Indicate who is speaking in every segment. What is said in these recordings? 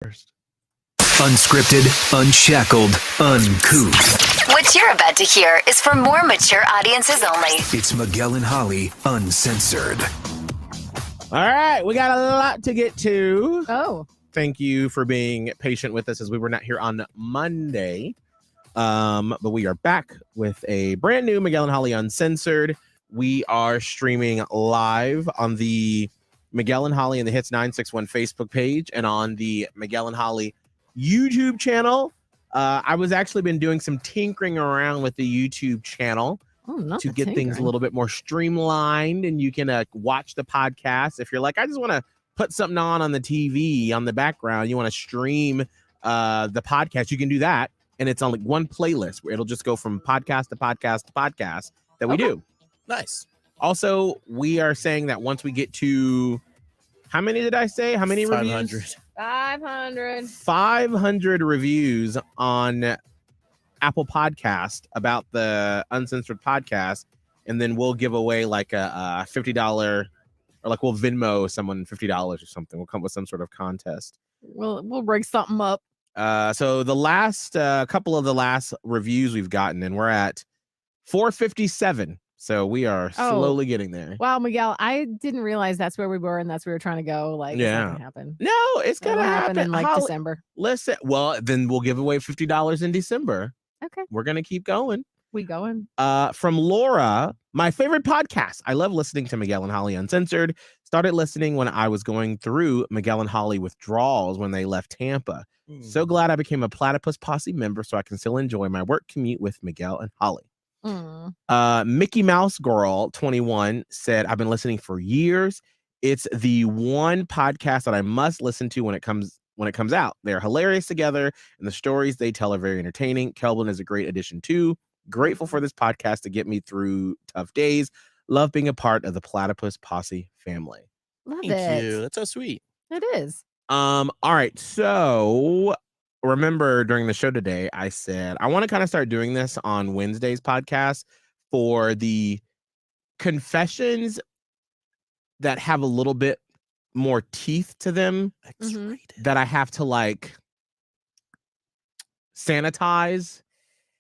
Speaker 1: First.
Speaker 2: Unscripted, unshackled, uncouth.
Speaker 3: What you're about to hear is for more mature audiences only.
Speaker 2: It's Miguel and Holly, Uncensored.
Speaker 1: All right, we got a lot to get to.
Speaker 4: Oh.
Speaker 1: Thank you for being patient with us as we were not here on Monday. But we are back with a brand new Miguel and Holly Uncensored. We are streaming live on the Miguel and Holly and the Hits 961 Facebook page and on the Miguel and Holly YouTube channel. I was actually been doing some tinkering around with the YouTube channel to get things a little bit more streamlined, and you can watch the podcast. If you're like, I just want to put something on the TV on the background, you want to stream the podcast, you can do that. And it's on like one playlist where it'll just go from podcast to podcast to podcast that we do.
Speaker 5: Nice.
Speaker 1: Also, we are saying that once we get to, how many did I say? How many
Speaker 5: 500.
Speaker 1: reviews?
Speaker 4: 500.
Speaker 1: 500 reviews on Apple Podcast about the Uncensored podcast. And then we'll give away like a $50 or like we'll Venmo someone $50 or something. We'll come with some sort of contest.
Speaker 4: We'll break something up.
Speaker 1: So the last couple of the last reviews we've gotten, and we're at 457. So we are slowly getting there.
Speaker 4: Wow, Miguel, I didn't realize that's where we were and that's where we were trying to go. Like, it's not gonna happen.
Speaker 1: No, it's gonna happen
Speaker 4: in like December.
Speaker 1: Listen, well, then we'll give away $50 in December.
Speaker 4: Okay.
Speaker 1: We're gonna keep going.
Speaker 4: We going.
Speaker 1: From Laura, my favorite podcast. I love listening to Miguel and Holly Uncensored. Started listening when I was going through Miguel and Holly withdrawals when they left Tampa. So glad I became a Platypus Posse member so I can still enjoy my work commute with Miguel and Holly. Mickey Mouse Girl 21 said, I've been listening for years. It's the one podcast that I must listen to when it comes out. They're hilarious together, and the stories they tell are very entertaining. Kelvin is a great addition too. Grateful for this podcast to get me through tough days. Love being a part of the Platypus Posse family.
Speaker 4: Love
Speaker 5: Thank
Speaker 4: it.
Speaker 5: you. That's so sweet.
Speaker 4: It is.
Speaker 1: All right. So remember during the show today, I said I want to kind of start doing this on Wednesday's podcast for the confessions that have a little bit more teeth to them that I have to like sanitize.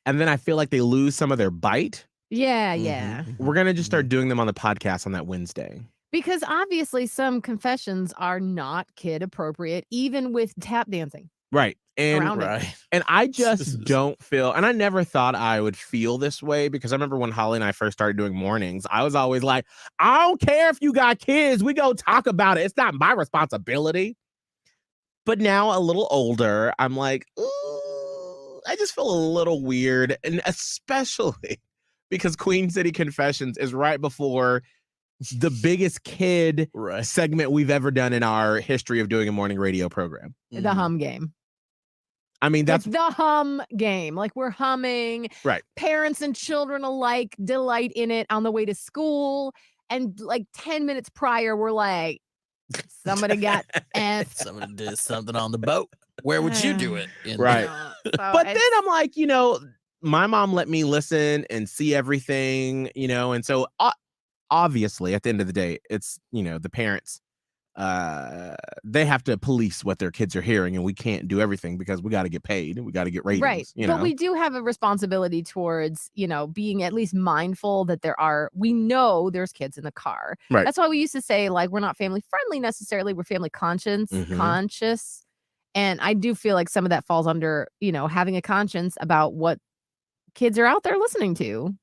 Speaker 1: And then I feel like they lose some of their bite.
Speaker 4: Yeah, yeah.
Speaker 1: We're going to just start doing them on the podcast on that Wednesday.
Speaker 4: Because obviously some confessions are not kid appropriate, even with tap dancing.
Speaker 1: Right. And
Speaker 4: around it.
Speaker 1: And I just don't feel, and I never thought I would feel this way because I remember when Holly and I first started doing mornings, I was always like, I don't care if you got kids, we go talk about it. It's not my responsibility. But now a little older, I'm like, ooh, I just feel a little weird. And especially because Queen City Confessions is right before the biggest kid segment we've ever done in our history of doing a morning radio program.
Speaker 4: The hum game.
Speaker 1: I mean, that's
Speaker 4: it's the hum game. Like we're humming.
Speaker 1: Right.
Speaker 4: Parents and children alike delight in it on the way to school. And like 10 minutes prior, we're like, somebody got F.
Speaker 5: Somebody did something on the boat. Where would you do it?
Speaker 1: Right. But then I'm like, my mom let me listen and see everything, and so obviously at the end of the day, it's, the parents, they have to police what their kids are hearing, and we can't do everything because we got to get paid. We got to get ratings.
Speaker 4: Right. But we do have a responsibility towards, being at least mindful that we know there's kids in the car.
Speaker 1: Right.
Speaker 4: That's why we used to say, like, we're not family friendly necessarily. We're family conscious. And I do feel like some of that falls under, having a conscience about what kids are out there listening to.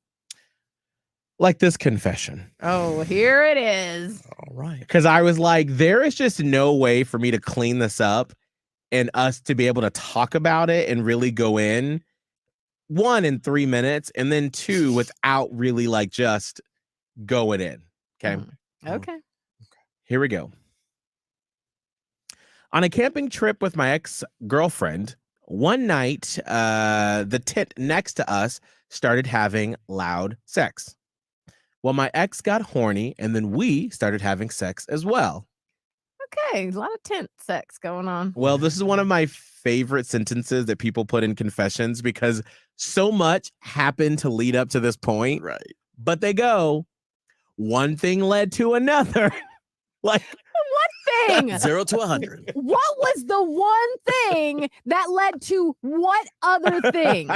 Speaker 1: Like this confession.
Speaker 4: Oh, here it is.
Speaker 5: All right.
Speaker 1: Because I was like, there is just no way for me to clean this up and us to be able to talk about it and really go in, 1, in 3 minutes, and then 2, without really like just going in. Okay.
Speaker 4: Okay.
Speaker 1: Here we go. On a camping trip with my ex-girlfriend, one night, the tent next to us started having loud sex. Well, my ex got horny, and then we started having sex as well.
Speaker 4: Okay, a lot of tent sex going on.
Speaker 1: Well, this is one of my favorite sentences that people put in confessions because so much happened to lead up to this point.
Speaker 5: Right.
Speaker 1: But they go, one thing led to another. Like,
Speaker 4: What thing.
Speaker 5: 0 to 100.
Speaker 4: What was the one thing that led to what other thing?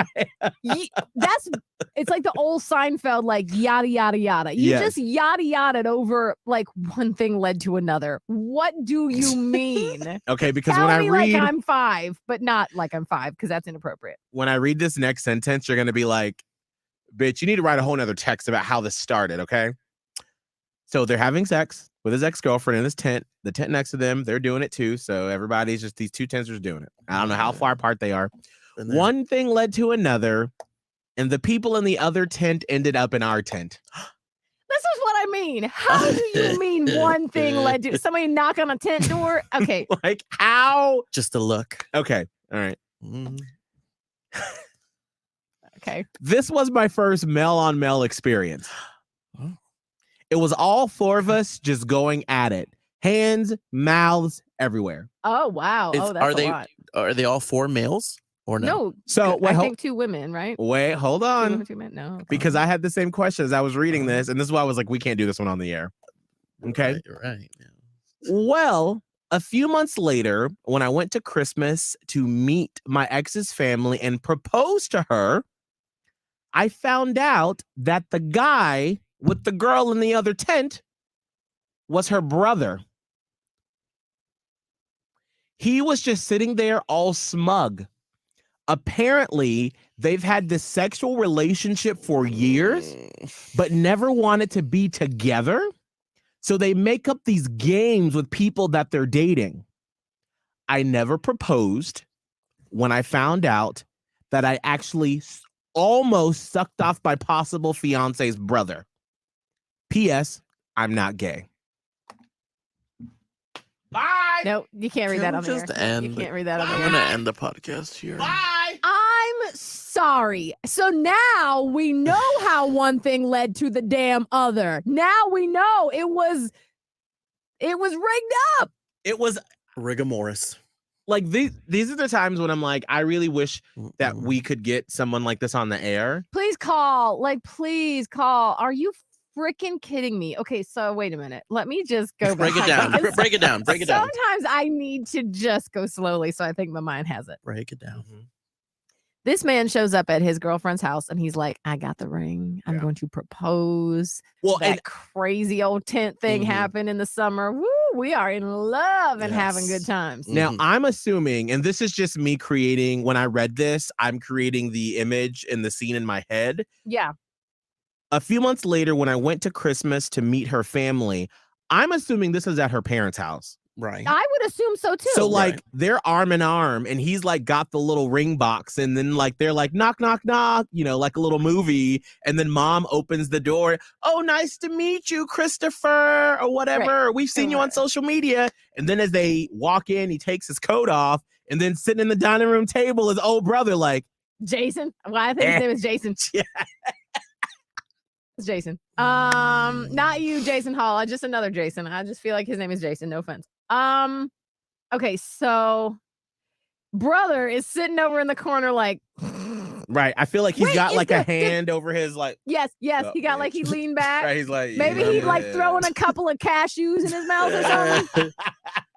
Speaker 4: It's like the old Seinfeld, like yada yada yada. You
Speaker 1: Yes.
Speaker 4: just yada yada over like one thing led to another. What do you mean?
Speaker 1: Okay, because
Speaker 4: Tell
Speaker 1: when I
Speaker 4: me
Speaker 1: read
Speaker 4: like I'm 5, but not like I'm 5 because that's inappropriate.
Speaker 1: when I read this next sentence, you're gonna be like, bitch, you need to write a whole nother text about how this started, okay? So they're having sex with his ex-girlfriend in his tent. The tent next to them, they're doing it too. So everybody's just these two tents are doing it. I don't know how far apart they are. One thing led to another, and the people in the other tent ended up in our tent.
Speaker 4: This is what I mean. How do you mean one thing led to somebody knock on a tent door? Okay.
Speaker 1: Like how?
Speaker 5: Just a look.
Speaker 1: Okay. All right.
Speaker 5: Mhm.
Speaker 4: Okay.
Speaker 1: This was my first male-on-male experience.
Speaker 5: Oh.
Speaker 1: It was all 4 of us just going at it. Hands, mouths, everywhere.
Speaker 4: Oh wow.
Speaker 5: It's-
Speaker 4: Oh, that's a lot.
Speaker 5: Are they all 4 males or no?
Speaker 4: No.
Speaker 1: So
Speaker 4: I think 2 women, right?
Speaker 1: wait, hold
Speaker 4: 2
Speaker 1: on.
Speaker 4: women, 2 men. No. okay.
Speaker 1: Because I had the same question as I was reading this, and this is why I was like, we can't do this one on the air. Okay.
Speaker 5: Right. Yeah.
Speaker 1: Well, a few months later, when I went to Christmas to meet my ex's family and propose to her, I found out that the guy with the girl in the other tent was her brother. He was just sitting there all smug. Apparently, they've had this sexual relationship for years, but never wanted to be together. So they make up these games with people that they're dating. I never proposed when I found out that I actually almost sucked off my possible fiance's brother. P.S. I'm not gay. Bye.
Speaker 4: No, you can't read
Speaker 5: Can
Speaker 4: that
Speaker 5: we
Speaker 4: on the
Speaker 5: just
Speaker 4: air.
Speaker 5: end?
Speaker 4: You can't read that on the
Speaker 5: I'm
Speaker 4: air.
Speaker 5: gonna end the podcast here.
Speaker 1: Bye.
Speaker 4: I'm sorry. So now we know how one thing led to the damn other. Now we know it was rigged up.
Speaker 1: It was
Speaker 5: Rigor Morris.
Speaker 1: like these are the times when I'm like, I really wish that we could get someone like this on the air.
Speaker 4: Please call. Please call. Are you freaking kidding me? Okay, so wait a minute. Let me just go
Speaker 5: Break it
Speaker 4: back.
Speaker 5: down.
Speaker 4: Because
Speaker 5: Break it down. Break it down.
Speaker 4: Sometimes I need to just go slowly, so I think my mind has it.
Speaker 5: Break it down.
Speaker 4: This man shows up at his girlfriend's house and he's like, I got the ring. I'm
Speaker 1: Yeah.
Speaker 4: going to propose.
Speaker 1: Well,
Speaker 4: That
Speaker 1: and
Speaker 4: crazy old tent thing
Speaker 5: Mhm.
Speaker 4: happened in the summer. Woo, we are in love and having good
Speaker 5: Yes.
Speaker 4: times.
Speaker 1: now
Speaker 5: Mhm.
Speaker 1: I'm assuming, and this is just me creating, when I read this, I'm creating the image and the scene in my head.
Speaker 4: Yeah.
Speaker 1: A few months later, when I went to Christmas to meet her family, I'm assuming this is at her parents' house.
Speaker 5: Right.
Speaker 4: I would assume so too.
Speaker 1: So like
Speaker 5: Right.
Speaker 1: they're arm in arm, and he's like got the little ring box, and then like they're like knock knock knock, like a little movie, and then mom opens the door. Oh, nice to meet you, Christopher, or whatever. We've seen you on
Speaker 4: Right.
Speaker 1: social media. And then as they walk in, he takes his coat off, and then sitting in the dining room table, his old brother like,
Speaker 4: Jason. Well, I think his name is Jason.
Speaker 1: Yeah.
Speaker 4: It's Jason. Not you, Jason Hall. Just another Jason. I just feel like his name is Jason. No offense. Okay, so brother is sitting over in the corner like
Speaker 1: right. I feel like he's
Speaker 4: Wait,
Speaker 1: got
Speaker 4: is
Speaker 1: like a
Speaker 4: the-
Speaker 1: hand over his like,
Speaker 4: yes,
Speaker 1: Oh,
Speaker 4: he got like he leaned back.
Speaker 1: right. He's like,
Speaker 4: Maybe he's like throwing a couple of cashews in his mouth or something.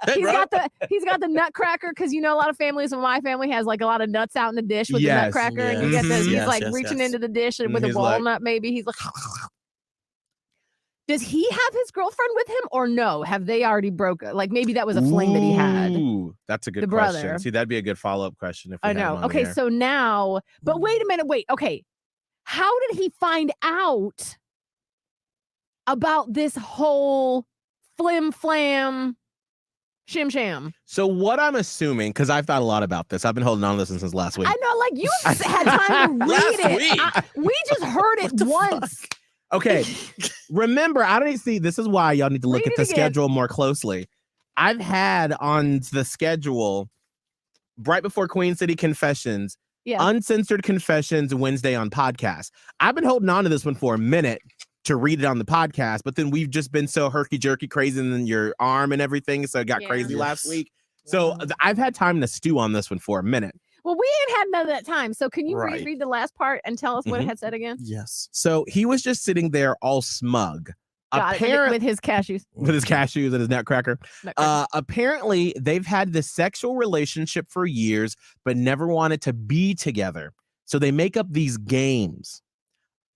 Speaker 5: Hey,
Speaker 4: He's
Speaker 5: bro.
Speaker 4: got the nutcracker because a lot of families in my family has like a lot of nuts out in the dish with
Speaker 1: Yes,
Speaker 4: the nutcracker, and you
Speaker 1: yes.
Speaker 4: get this.
Speaker 1: Mhm.
Speaker 4: He's
Speaker 5: Yes,
Speaker 4: like
Speaker 5: yes,
Speaker 4: reaching
Speaker 5: yes.
Speaker 4: into the dish and
Speaker 1: And
Speaker 4: with a
Speaker 1: he's like-
Speaker 4: walnut. Maybe he's like. Does he have his girlfriend with him or no? Have they already broken? Like maybe that was a fling that he had.
Speaker 1: Ooh, that's a good
Speaker 4: The
Speaker 1: question.
Speaker 4: brother.
Speaker 1: See, that'd be a good follow-up question if we
Speaker 4: I
Speaker 1: had him
Speaker 4: know.
Speaker 1: on the
Speaker 4: Okay,
Speaker 1: air.
Speaker 4: so now, but wait a minute. Wait. Okay, how did he find out about this whole flim flam shim sham?
Speaker 1: So what I'm assuming, because I've thought a lot about this, I've been holding on to this since last week.
Speaker 4: I know, like you had time to read
Speaker 5: Last
Speaker 4: it.
Speaker 5: week.
Speaker 4: We just heard it
Speaker 5: What the
Speaker 4: once.
Speaker 1: Okay, remember, I don't see. This is why y'all need to look
Speaker 4: Read
Speaker 1: at
Speaker 4: it
Speaker 1: the
Speaker 4: again.
Speaker 1: schedule more closely. I've had on the schedule right before Queen City Confessions,
Speaker 4: Yeah.
Speaker 1: Uncensored Confessions Wednesday on podcast. I've been holding on to this one for a minute to read it on the podcast, but then we've just been so herky jerky crazy in your arm and everything, so it got
Speaker 4: Yeah.
Speaker 1: crazy last
Speaker 5: Yes.
Speaker 1: week. So I've had time to stew on this one for a minute.
Speaker 4: Well, we ain't had none of that time. So can you
Speaker 5: Right.
Speaker 4: read the last part and tell us what it
Speaker 1: Mhm.
Speaker 4: had said again?
Speaker 5: Yes.
Speaker 1: So he was just sitting there all smug.
Speaker 4: Got it,
Speaker 1: apparently
Speaker 4: with his cashews.
Speaker 1: with his cashews and his nutcracker.
Speaker 4: Nutcracker.
Speaker 1: Apparently, they've had this sexual relationship for years, but never wanted to be together. So they make up these games.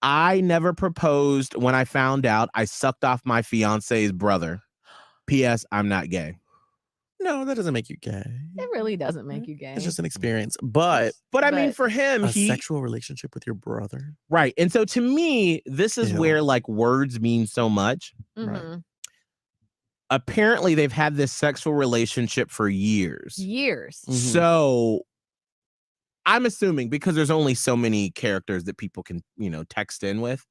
Speaker 1: I never proposed when I found out I sucked off my fiance's brother. P.S. I'm not gay.
Speaker 5: No, that doesn't make you gay.
Speaker 4: It really doesn't make you gay.
Speaker 5: It's just an experience. But
Speaker 1: I mean,
Speaker 4: But
Speaker 1: for him,
Speaker 5: a
Speaker 1: he
Speaker 5: sexual relationship with your brother.
Speaker 1: right. And so to me, this is
Speaker 5: Ew.
Speaker 1: where like words mean so much.
Speaker 4: Mhm.
Speaker 1: Apparently, they've had this sexual relationship for years.
Speaker 4: Years.
Speaker 5: Mhm.
Speaker 1: So I'm assuming because there's only so many characters that people can, text in with,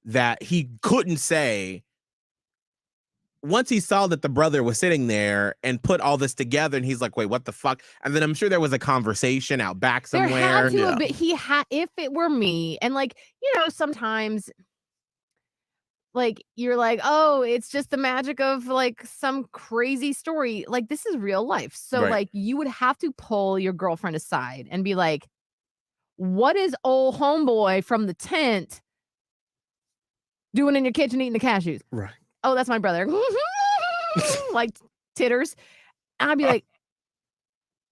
Speaker 1: that he couldn't say. Once he saw that the brother was sitting there and put all this together, and he's like, wait, what the fuck? And then I'm sure there was a conversation out back somewhere.
Speaker 4: There had to have been. He had, if it were me, and like, sometimes like you're like, oh, it's just the magic of like some crazy story. Like, this is real life. So
Speaker 1: Right.
Speaker 4: like you would have to pull your girlfriend aside and be like, what is old homeboy from the tent doing in your kitchen eating the cashews?
Speaker 5: Right.
Speaker 4: Oh, that's my brother. Like titters. And I'd be like,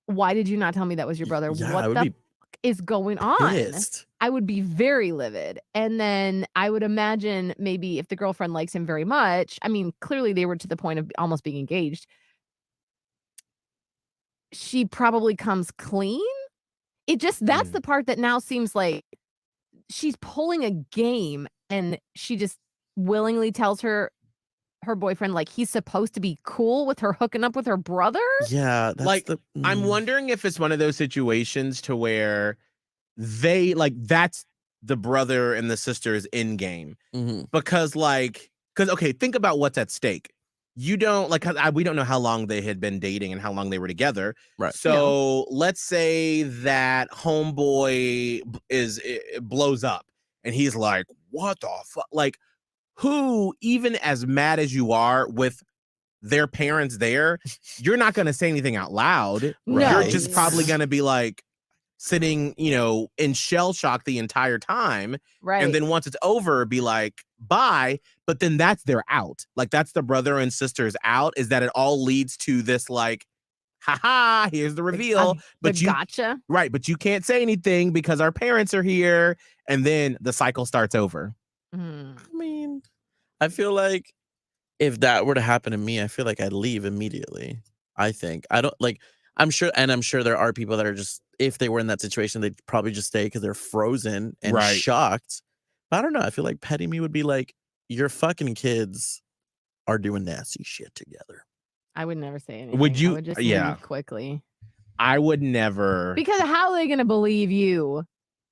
Speaker 4: why did you not tell me that was your brother?
Speaker 5: Yeah, I
Speaker 4: What
Speaker 5: would
Speaker 4: the
Speaker 5: be
Speaker 4: fuck is going on?
Speaker 5: pissed.
Speaker 4: I would be very livid. And then I would imagine maybe if the girlfriend likes him very much, I mean, clearly they were to the point of almost being engaged. She probably comes clean. That's the part that now seems like she's pulling a game, and she just willingly tells her boyfriend like he's supposed to be cool with her hooking up with her brother.
Speaker 5: Yeah, that's
Speaker 1: Like, I'm wondering if it's one of those situations to where they like that's the brother and the sister's in game.
Speaker 5: Mhm.
Speaker 1: Because okay, think about what's at stake. You don't we don't know how long they had been dating and how long they were together.
Speaker 5: Right.
Speaker 1: So let's say that homeboy it blows up and he's like, what the fuck? Like, who, even as mad as you are with their parents there, you're not going to say anything out loud.
Speaker 4: No.
Speaker 1: You're just probably going to be like sitting, in shell shock the entire time.
Speaker 4: Right.
Speaker 1: And then once it's over, be like, bye. But then that's their out. Like, that's the brother and sister's out, is that it all leads to this like, haha, here's the reveal. But you
Speaker 4: gotcha.
Speaker 1: Right. But you can't say anything because our parents are here. And then the cycle starts over.
Speaker 4: Mm.
Speaker 5: I mean, I feel like if that were to happen to me, I feel like I'd leave immediately. I think I don't like. I'm sure there are people that are just, if they were in that situation, they'd probably just stay because they're frozen and
Speaker 1: Right.
Speaker 5: shocked. But I don't know. I feel like petty me would be like, your fucking kids are doing nasty shit together.
Speaker 4: I would never say anything.
Speaker 1: Would you-
Speaker 4: I would just
Speaker 1: yeah.
Speaker 4: leave quickly.
Speaker 1: I would never.
Speaker 4: Because how are they going to believe you?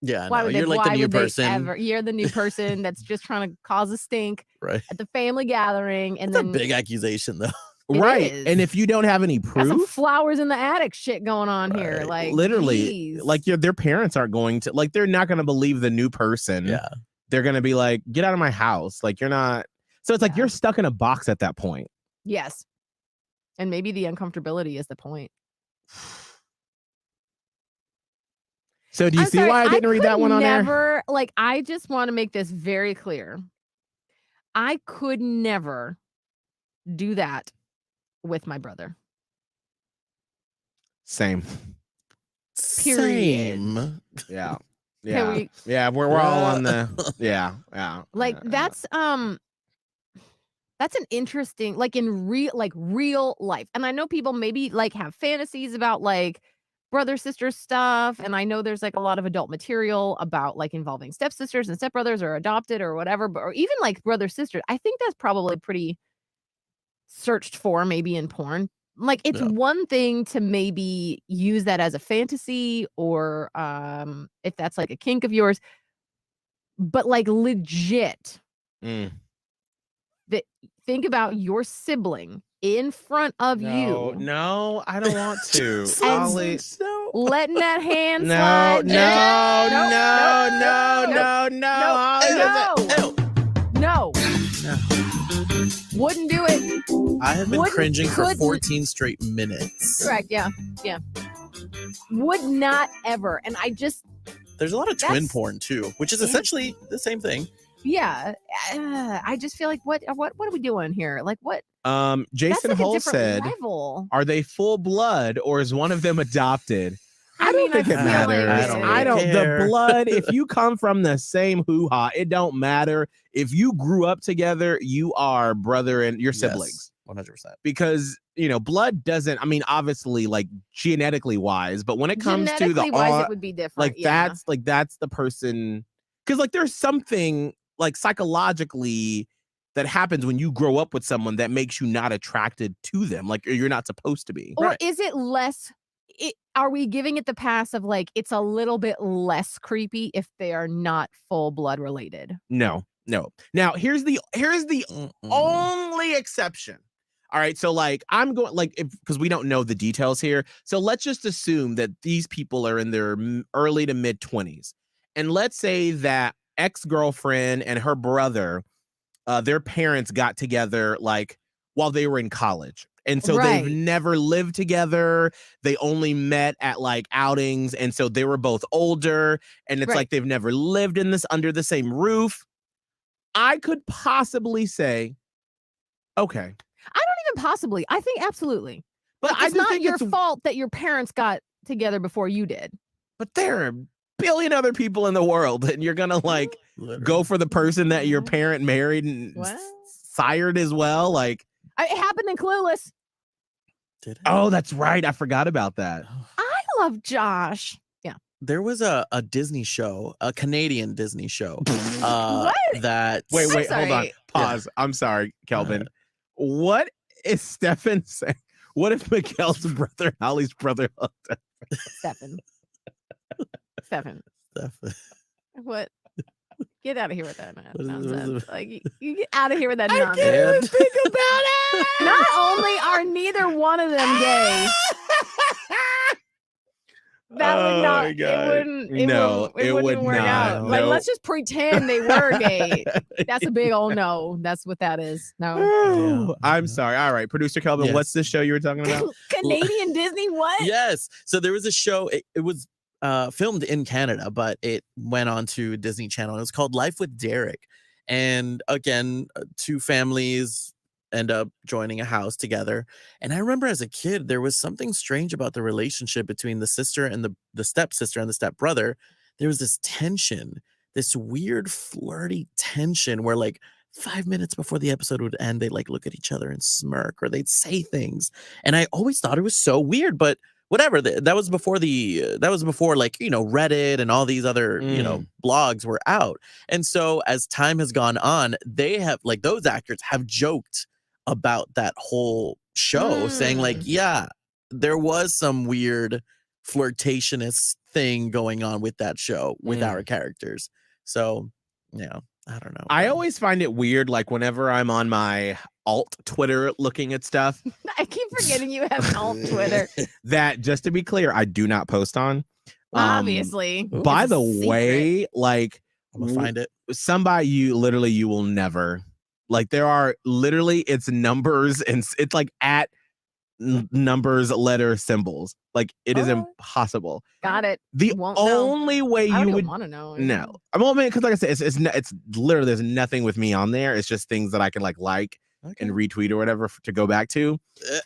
Speaker 5: Yeah,
Speaker 4: Why
Speaker 5: no,
Speaker 4: would
Speaker 5: you're like the
Speaker 4: why
Speaker 5: new
Speaker 4: would they
Speaker 5: person,
Speaker 4: You're the new person that's just trying to cause a stink
Speaker 5: right?
Speaker 4: at the family gathering, and
Speaker 5: It's a
Speaker 4: then
Speaker 5: big accusation, though.
Speaker 4: It
Speaker 1: Right.
Speaker 4: is.
Speaker 1: And if you don't have any
Speaker 4: got some
Speaker 1: proof,
Speaker 4: flowers in the attic shit going on here.
Speaker 5: Right.
Speaker 4: Like,
Speaker 1: literally,
Speaker 4: geez.
Speaker 1: like their parents aren't going to, like, they're not going to believe the new person.
Speaker 5: Yeah,
Speaker 1: They're going to be like, get out of my house. Like, you're not. So it's like
Speaker 4: Yeah.
Speaker 1: you're stuck in a box at that point.
Speaker 4: Yes. And maybe the uncomfortability is the point.
Speaker 1: So do you
Speaker 4: I'm
Speaker 1: see
Speaker 4: sorry,
Speaker 1: why I didn't read that
Speaker 4: could
Speaker 1: one on there?
Speaker 4: never, like, I just want to make this very clear. I could never do that with my brother.
Speaker 1: Same.
Speaker 4: Period.
Speaker 5: Same.
Speaker 1: Yeah.
Speaker 4: Can
Speaker 1: Yeah.
Speaker 4: we-
Speaker 1: Yeah. We're all on the. Yeah. Yeah.
Speaker 4: Like, that's an interesting, like, in real life. And I know people maybe like have fantasies about like brother sister stuff, and I know there's like a lot of adult material about like involving stepsisters and stepbrothers or adopted or whatever, but or even like brother sisters. I think that's probably pretty searched for maybe in porn. Like, it's
Speaker 5: Yeah.
Speaker 4: one thing to maybe use that as a fantasy, or if that's like a kink of yours, but like legit
Speaker 1: Mm.
Speaker 4: think about your sibling in front of you
Speaker 1: No, I don't want to.
Speaker 4: And-
Speaker 1: Ollie.
Speaker 4: letting that hand
Speaker 1: No,
Speaker 4: slide. No. Wouldn't do it.
Speaker 5: I have been
Speaker 4: Wouldn't-
Speaker 5: cringing for
Speaker 4: couldn't.
Speaker 5: 14 straight minutes.
Speaker 4: Correct. Yeah. Would not ever. And I just,
Speaker 5: There's a lot of twin
Speaker 4: That's-
Speaker 5: porn too, which is
Speaker 4: Yeah.
Speaker 5: essentially the same thing.
Speaker 4: yeah. I just feel like what are we doing here? Like what?
Speaker 1: Jason
Speaker 4: That's like
Speaker 1: Hull
Speaker 4: a different
Speaker 1: said,
Speaker 4: level.
Speaker 1: "Are they full blood or is one of them adopted?" I don't
Speaker 4: mean,
Speaker 1: think
Speaker 4: I
Speaker 1: it
Speaker 4: feel like
Speaker 1: matters.
Speaker 4: it-
Speaker 1: I don't. The
Speaker 5: care.
Speaker 1: blood. If you come from the same hoo-ha, it don't matter. If you grew up together, you are brother and your siblings.
Speaker 5: 100%.
Speaker 1: Because blood doesn't. I mean, obviously, like genetically wise, but when it comes to the
Speaker 4: Genetically wise, it would be different.
Speaker 1: that's the person. Because like there's something like psychologically that happens when you grow up with someone that makes you not attracted to them, like you're not supposed to be.
Speaker 4: Or is it less? Are we giving it the pass of like it's a little bit less creepy if they are not full blood related?
Speaker 1: No. Now here's the only exception. All right, so like I'm going like because we don't know the details here, so let's just assume that these people are in their early to mid 20s, and let's say that ex-girlfriend and her brother, their parents got together like while they were in college. And so they've never lived together. They only met at like outings. And so they were both older. And it's like they've never lived under the same roof. I could possibly say, okay.
Speaker 4: I don't even possibly. I think absolutely.
Speaker 1: But
Speaker 4: like, it's not your fault that your parents got together before you did.
Speaker 1: But there are a billion other people in the world. And you're going to like go for the person that your parent married and sired as well. Like,
Speaker 4: it happened in Clueless.
Speaker 5: Did it?
Speaker 1: Oh, that's right. I forgot about that.
Speaker 4: I love Josh. Yeah.
Speaker 5: There was a Disney show, a Canadian Disney show.
Speaker 4: What?
Speaker 5: That
Speaker 1: Wait, hold on. Pause. Yeah. I'm sorry, Kelvin. What is Stefan saying? What if Miguel's brother, Holly's brother?
Speaker 4: Stefan. What? Get out of here with that nonsense. Like you get out of here with that nonsense.
Speaker 1: I can't even think about it.
Speaker 4: Not only are neither one of them gay. That would not. It wouldn't work out. Like, let's just pretend they were gay. That's a big old no. That's what that is. No.
Speaker 1: I'm sorry. All right, producer Kelvin, what's this show you were talking about?
Speaker 4: Canadian Disney. What?
Speaker 5: Yes. So there was a show. It was filmed in Canada, but it went on to Disney Channel. It was called Life with Derek. And again, two families end up joining a house together. And I remember as a kid, there was something strange about the relationship between the sister and the stepsister and the stepbrother. There was this tension, this weird flirty tension where like 5 minutes before the episode would end, they like look at each other and smirk or they'd say things. And I always thought it was so weird, but whatever. That was before like, Reddit and all these other, blogs were out. And so as time has gone on, they have like those actors have joked about that whole show saying like, yeah, there was some weird flirtationist thing going on with that show with our characters. So, I don't know.
Speaker 1: I always find it weird, like whenever I'm on my alt Twitter looking at stuff.
Speaker 4: I keep forgetting you have alt Twitter.
Speaker 1: That, just to be clear, I do not post on.
Speaker 4: Obviously.
Speaker 1: By the way, like
Speaker 5: I'm gonna find it.
Speaker 1: Somebody you will never. Like there are literally it's numbers and it's like at numbers, letter, symbols. Like it is impossible.
Speaker 4: Got it.
Speaker 1: The only way you would
Speaker 4: want to know.
Speaker 1: No. Because like I said, it's literally there's nothing with me on there. It's just things that I can like and retweet or whatever to go back to.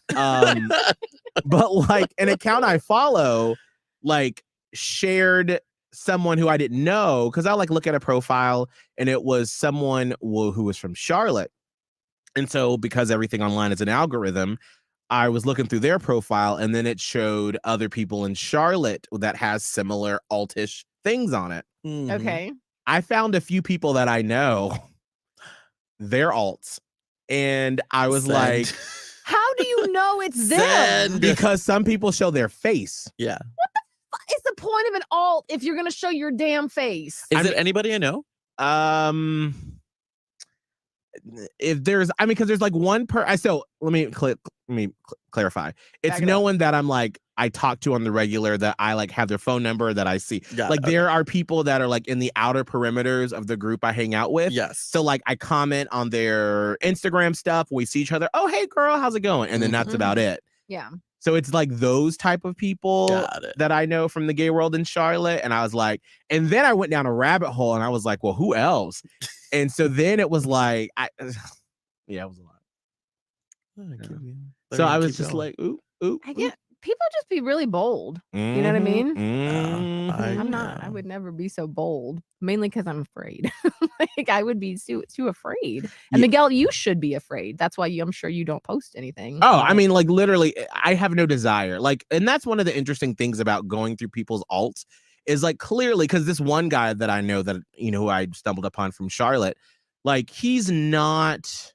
Speaker 1: But like an account I follow like shared someone who I didn't know, because I like look at a profile and it was someone who was from Charlotte. And so because everything online is an algorithm, I was looking through their profile and then it showed other people in Charlotte that has similar altish things on it.
Speaker 4: Okay.
Speaker 1: I found a few people that I know, they're alts. And I was like,
Speaker 4: how do you know it's them?
Speaker 1: Because some people show their face.
Speaker 5: Yeah.
Speaker 4: What the fuck is the point of an alt if you're going to show your damn face?
Speaker 5: Is it anybody I know?
Speaker 1: If there's, because there's like one so let me clarify. It's no one that I'm like, I talk to on the regular that I like have their phone number that I see. There are people that are like in the outer perimeters of the group I hang out with.
Speaker 5: Yes.
Speaker 1: So like I comment on their Instagram stuff. We see each other. Oh, hey girl, how's it going? And then that's about it.
Speaker 4: Yeah.
Speaker 1: So it's like those type of people that I know from the gay world in Charlotte. And I was like, and then I went down a rabbit hole and I was like, well, who else? And so then it was like, yeah, it was a lot. So I was just like, ooh.
Speaker 4: I get people just be really bold. You know what I mean? I would never be so bold, mainly because I'm afraid. Like I would be too afraid. And Miguel, you should be afraid. That's why I'm sure you don't post anything.
Speaker 1: Oh, I mean, like literally, I have no desire. Like, and that's one of the interesting things about going through people's alts is like clearly because this one guy that I know that who I stumbled upon from Charlotte, like he's not.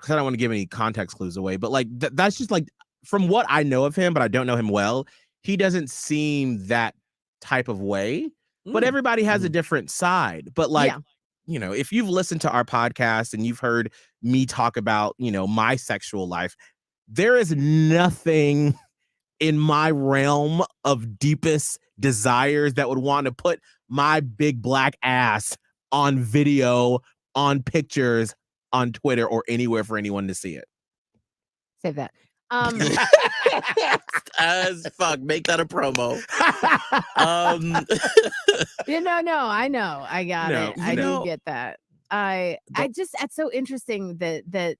Speaker 1: I don't want to give any context clues away, but like that's just like from what I know of him, but I don't know him well. He doesn't seem that type of way, but everybody has a different side. But like, if you've listened to our podcast and you've heard me talk about, my sexual life, there is nothing in my realm of deepest desires that would want to put my big black ass on video, on pictures, on Twitter or anywhere for anyone to see it.
Speaker 4: Save that.
Speaker 5: As fuck, make that a promo.
Speaker 4: No, I know. I got it. I do get that. It's so interesting that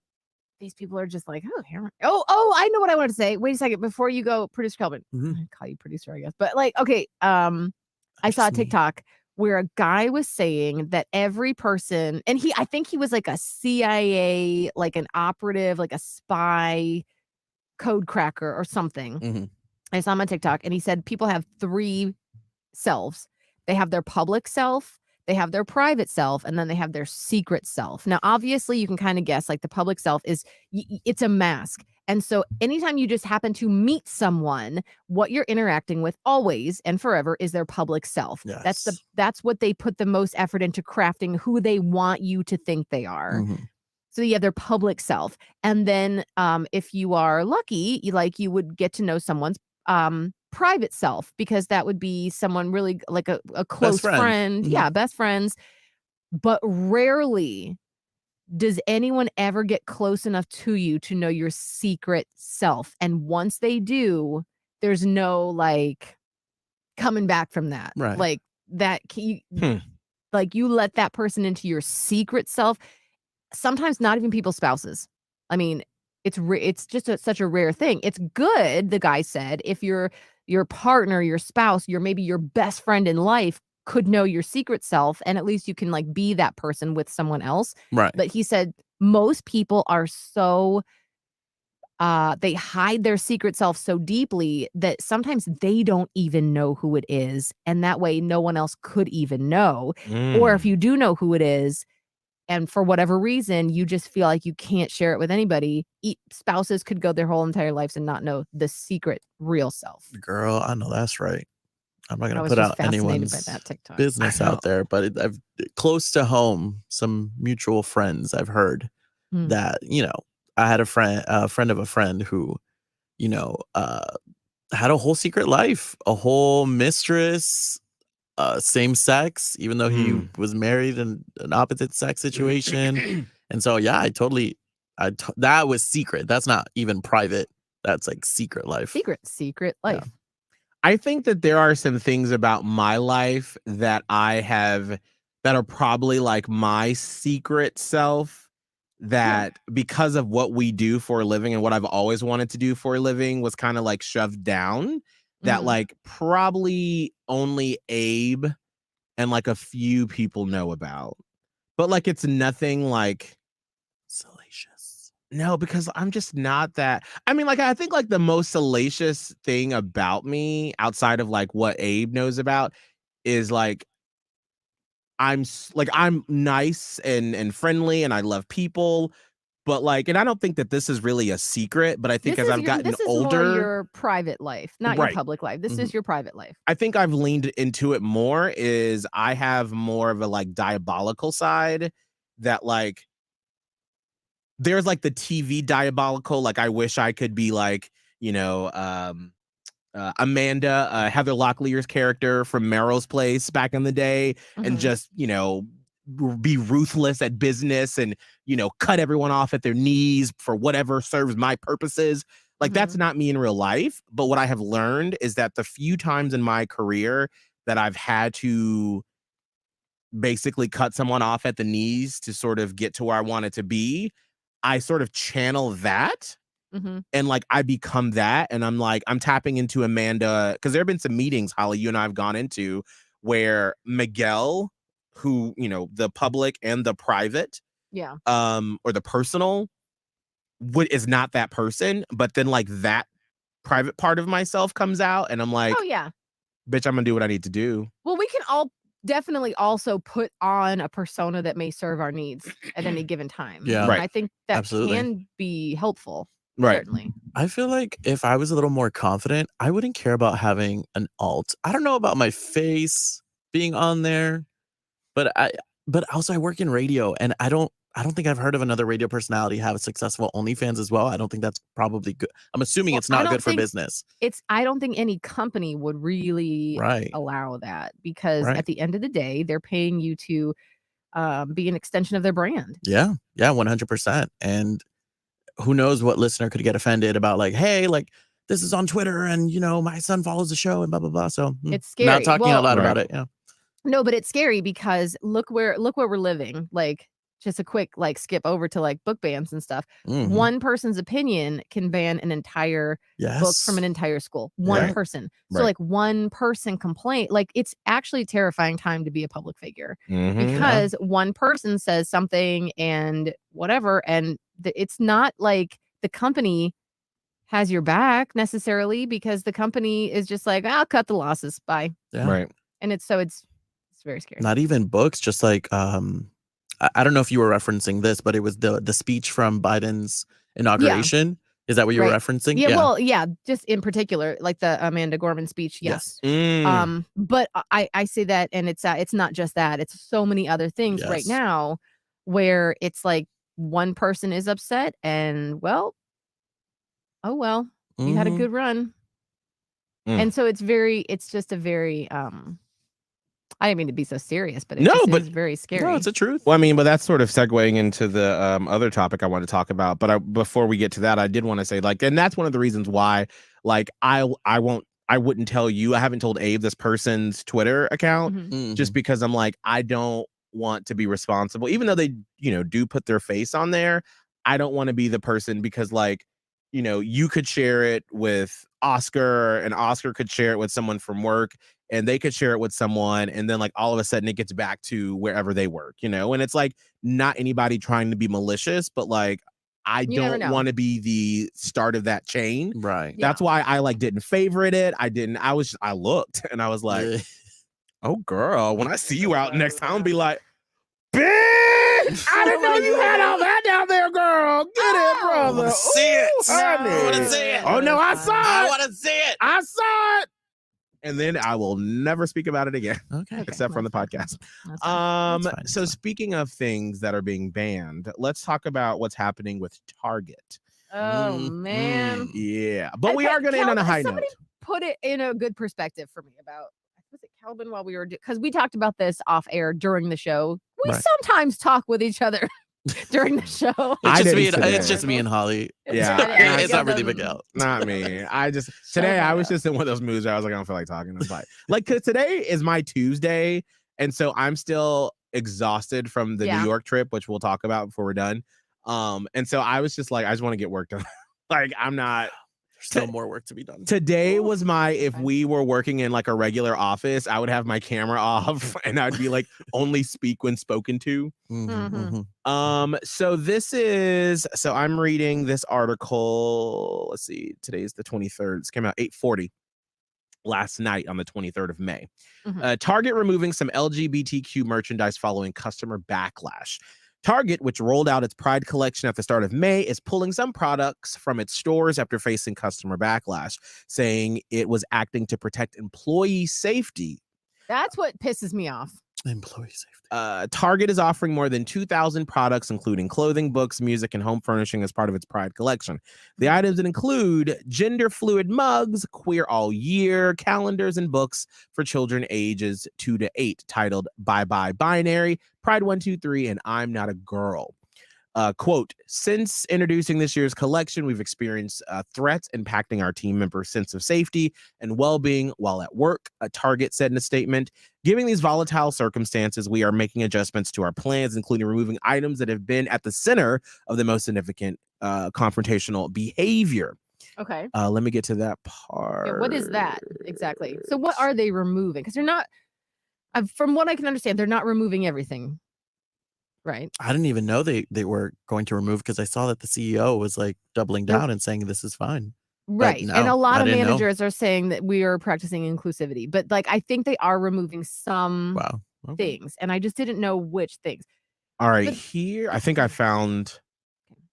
Speaker 4: these people are just like, I know what I want to say. Wait a second before you go, producer Kelvin. I call you producer, I guess. But like, okay, I saw a TikTok where a guy was saying that every person, and I think he was like a CIA, like an operative, like a spy code cracker or something. I saw him on TikTok and he said people have 3 selves. They have their public self, they have their private self, and then they have their secret self. Now, obviously, you can kind of guess like the public self is it's a mask. And so anytime you just happen to meet someone, what you're interacting with always and forever is their public self. Yes. That's what they put the most effort into crafting who they want you to think they are. So you have their public self. And then if you are lucky, you would get to know someone's private self, because that would be someone really like a close friend. Yeah, best friends. But rarely does anyone ever get close enough to you to know your secret self. And once they do, there's no like coming back from that.
Speaker 5: Right.
Speaker 4: Like that like you let that person into your secret self. Sometimes not even people's spouses. I mean, it's just such a rare thing. It's good, the guy said, if your partner, your spouse, maybe your best friend in life could know your secret self, and at least you can like be that person with someone else.
Speaker 5: Right.
Speaker 4: But he said most people are so they hide their secret self so deeply that sometimes they don't even know who it is, and that way no one else could even know. Or if you do know who it is, and for whatever reason, you just feel like you can't share it with anybody. Spouses could go their whole entire lives and not know the secret real self.
Speaker 5: Girl, I know that's right. I'm not going to put out anyone's business out there, but I've close to home, some mutual friends I've heard that, I had a friend of a friend who, had a whole secret life, a whole mistress, same sex, even though he was married in an opposite sex situation. And so, yeah, that was secret. That's not even private. That's like secret life.
Speaker 4: Secret life.
Speaker 1: Yeah. I think that there are some things about my life that that are probably like my secret self that because of what we do for a living and what I've always wanted to do for a living was kind of like shoved down that like probably only Abe and like a few people know about. But like it's nothing like
Speaker 5: salacious.
Speaker 1: No, because I'm just not that. I mean, like, I think like the most salacious thing about me outside of like what Abe knows about is like I'm nice and friendly and I love people, but like, and I don't think that this is really a secret, but I think as I've gotten older,
Speaker 4: more your private life, not your public life. This is your private life.
Speaker 1: I think I've leaned into it more is I have more of a like diabolical side that like there's like the TV diabolical, like I wish I could be like, Amanda, Heather Locklear's character from Meryl's Place back in the day, and just, be ruthless at business and, cut everyone off at their knees for whatever serves my purposes. Like that's not me in real life. But what I have learned is that the few times in my career that I've had to basically cut someone off at the knees to sort of get to where I wanted to be, I sort of channel that. And like I become that, and I'm like, I'm tapping into Amanda, because there have been some meetings, Holly, you and I have gone into, where Miguel, who, you know, the public and the private, or the personal, is not that person, but then like that private part of myself comes out, and I'm like,
Speaker 4: oh yeah,
Speaker 1: bitch, I'm gonna do what I need to do.
Speaker 4: Well, we can all definitely also put on a persona that may serve our needs at any given time.
Speaker 5: Yeah.
Speaker 4: And
Speaker 1: Right.
Speaker 4: I think that
Speaker 5: Absolutely.
Speaker 4: can be helpful.
Speaker 1: Right.
Speaker 4: Certainly.
Speaker 5: I feel like if I was a little more confident, I wouldn't care about having an alt. I don't know about my face being on there, but also I work in radio, and I don't think I've heard of another radio personality have a successful OnlyFans as well. I don't think that's probably good. I'm assuming it's not good for business.
Speaker 4: I don't think any company would really
Speaker 5: Right.
Speaker 4: allow that, because
Speaker 5: Right.
Speaker 4: at the end of the day, they're paying you to be an extension of their brand.
Speaker 5: Yeah. Yeah. 100%. And who knows what listener could get offended about, like, hey, like, this is on Twitter, and, you know, my son follows the show, and blah, blah, blah. So
Speaker 4: It's scary.
Speaker 5: not talking out loud
Speaker 1: Right.
Speaker 5: about it. Yeah.
Speaker 4: No, but it's scary because look where we're living. Like, just a quick like skip over to like book bans and stuff.
Speaker 5: Mhm.
Speaker 4: One person's opinion can ban an entire book from an entire school. One
Speaker 1: Right.
Speaker 4: person. So
Speaker 1: Right.
Speaker 4: like one person complaint, like it's actually a terrifying time to be a public figure,
Speaker 1: Mhm.
Speaker 4: because one person says something and whatever, and it's not like the company has your back necessarily, because the company is just like, I'll cut the losses. Bye.
Speaker 5: Yeah.
Speaker 1: Right.
Speaker 4: And it's very scary.
Speaker 5: Not even books, just like I don't know if you were referencing this, but it was the speech from Biden's inauguration. Is that what you were
Speaker 4: Right.
Speaker 5: referencing?
Speaker 4: Yeah, well, yeah, just in particular, like the Amanda Gorman speech, yes.
Speaker 1: Mm.
Speaker 4: But I say that, and it's not just that; it's so many other things right
Speaker 5: Yes.
Speaker 4: now, where it's like one person is upset, and well, oh well, you had a
Speaker 5: Mhm.
Speaker 4: good run, and so it's just a very I didn't mean to be so serious, but it
Speaker 1: No,
Speaker 4: just
Speaker 1: but-
Speaker 4: is very scary.
Speaker 5: No, it's the truth.
Speaker 1: Well, I mean, but that's sort of segueing into the other topic I want to talk about. But before we get to that, I did want to say, like, and that's one of the reasons why, like, I wouldn't tell you. I haven't told Abe this person's Twitter account,
Speaker 4: Mhm.
Speaker 1: just because I'm like, I don't want to be responsible, even though they, you know, do put their face on there. I don't want to be the person, because, like, you know, you could share it with Oscar, and Oscar could share it with someone from work, and they could share it with someone, and then like all of a sudden it gets back to wherever they work, you know. And it's like, not anybody trying to be malicious, but like, I
Speaker 4: You never
Speaker 1: don't
Speaker 4: know.
Speaker 1: want to be the start of that chain.
Speaker 5: Right.
Speaker 4: Yeah.
Speaker 1: That's why I like didn't favorite it. I looked and I was like,
Speaker 5: Yeah.
Speaker 1: oh girl, when I see you out next time, I'll be like, bitch, I didn't know you had all that down there, girl. Get it, brother.
Speaker 5: wanna see it.
Speaker 1: Ooh, honey.
Speaker 5: I wanna see it.
Speaker 1: Oh no, I saw
Speaker 5: I
Speaker 1: it.
Speaker 5: want to see it.
Speaker 1: I saw it. And then I will never speak about it again,
Speaker 5: Okay.
Speaker 1: except from the
Speaker 4: that's
Speaker 1: podcast.
Speaker 4: That's fine.
Speaker 5: That's fine,
Speaker 1: So
Speaker 5: that's fine.
Speaker 1: speaking of things that are being banned, let's talk about what's happening with Target.
Speaker 4: Oh
Speaker 5: Mhm.
Speaker 4: man.
Speaker 1: Yeah, but we are going to end on a high note.
Speaker 4: Somebody put it in a good perspective for me about, was it Calvin, while we were, because we talked about this off air during the show. We
Speaker 5: Right.
Speaker 4: sometimes talk with each other during the show.
Speaker 1: I
Speaker 5: It's
Speaker 1: didn't say
Speaker 5: it's
Speaker 1: that.
Speaker 5: just me and Holly.
Speaker 1: Yeah.
Speaker 5: It's not really
Speaker 4: Miguel.
Speaker 5: Miguel.
Speaker 1: Not me. Today I was
Speaker 4: that
Speaker 1: just in one of those moods where I was like, I don't feel like talking. I was like, cause today is my Tuesday, and so I'm still exhausted from the
Speaker 4: Yeah.
Speaker 1: New York trip, which we'll talk about before we're done. And so I was just like, I just want to get work done. Like, I'm not.
Speaker 5: There's still more work to be done.
Speaker 1: Today was if
Speaker 4: Okay.
Speaker 1: we were working in like a regular office, I would have my camera off and I'd be like, only speak when spoken to.
Speaker 5: Mhm, mhm.
Speaker 1: So I'm reading this article. Let's see, today's the 23rd. This came out 8:40 last night on the 23rd of May.
Speaker 4: Mhm.
Speaker 1: Target removing some LGBTQ merchandise following customer backlash. Target, which rolled out its Pride collection at the start of May, is pulling some products from its stores after facing customer backlash, saying it was acting to protect employee safety.
Speaker 4: That's what pisses me off.
Speaker 5: Employee safety.
Speaker 1: Target is offering more than 2,000 products, including clothing, books, music, and home furnishing as part of its Pride collection. The items include gender fluid mugs, queer all year, calendars, and books for children ages 2 to 8, titled Bye Bye Binary, Pride 123, and I'm Not a Girl. Quote, since introducing this year's collection, we've experienced threats impacting our team members' sense of safety and well-being while at work, Target said in a statement. Given these volatile circumstances, we are making adjustments to our plans, including removing items that have been at the center of the most significant confrontational behavior.
Speaker 4: Okay.
Speaker 1: Let me get to that part.
Speaker 4: Yeah, what is that exactly? So what are they removing? Because they're not, from what I can understand, they're not removing everything. Right.
Speaker 5: I didn't even know they were going to remove, because I saw that the CEO was like doubling down and saying this is fine.
Speaker 4: Right.
Speaker 5: No,
Speaker 4: and a lot
Speaker 5: I
Speaker 4: of
Speaker 5: didn't know.
Speaker 4: managers are saying that we are practicing inclusivity, but like I think they are removing some things, and I just didn't know which things.
Speaker 1: All right, here I think I found.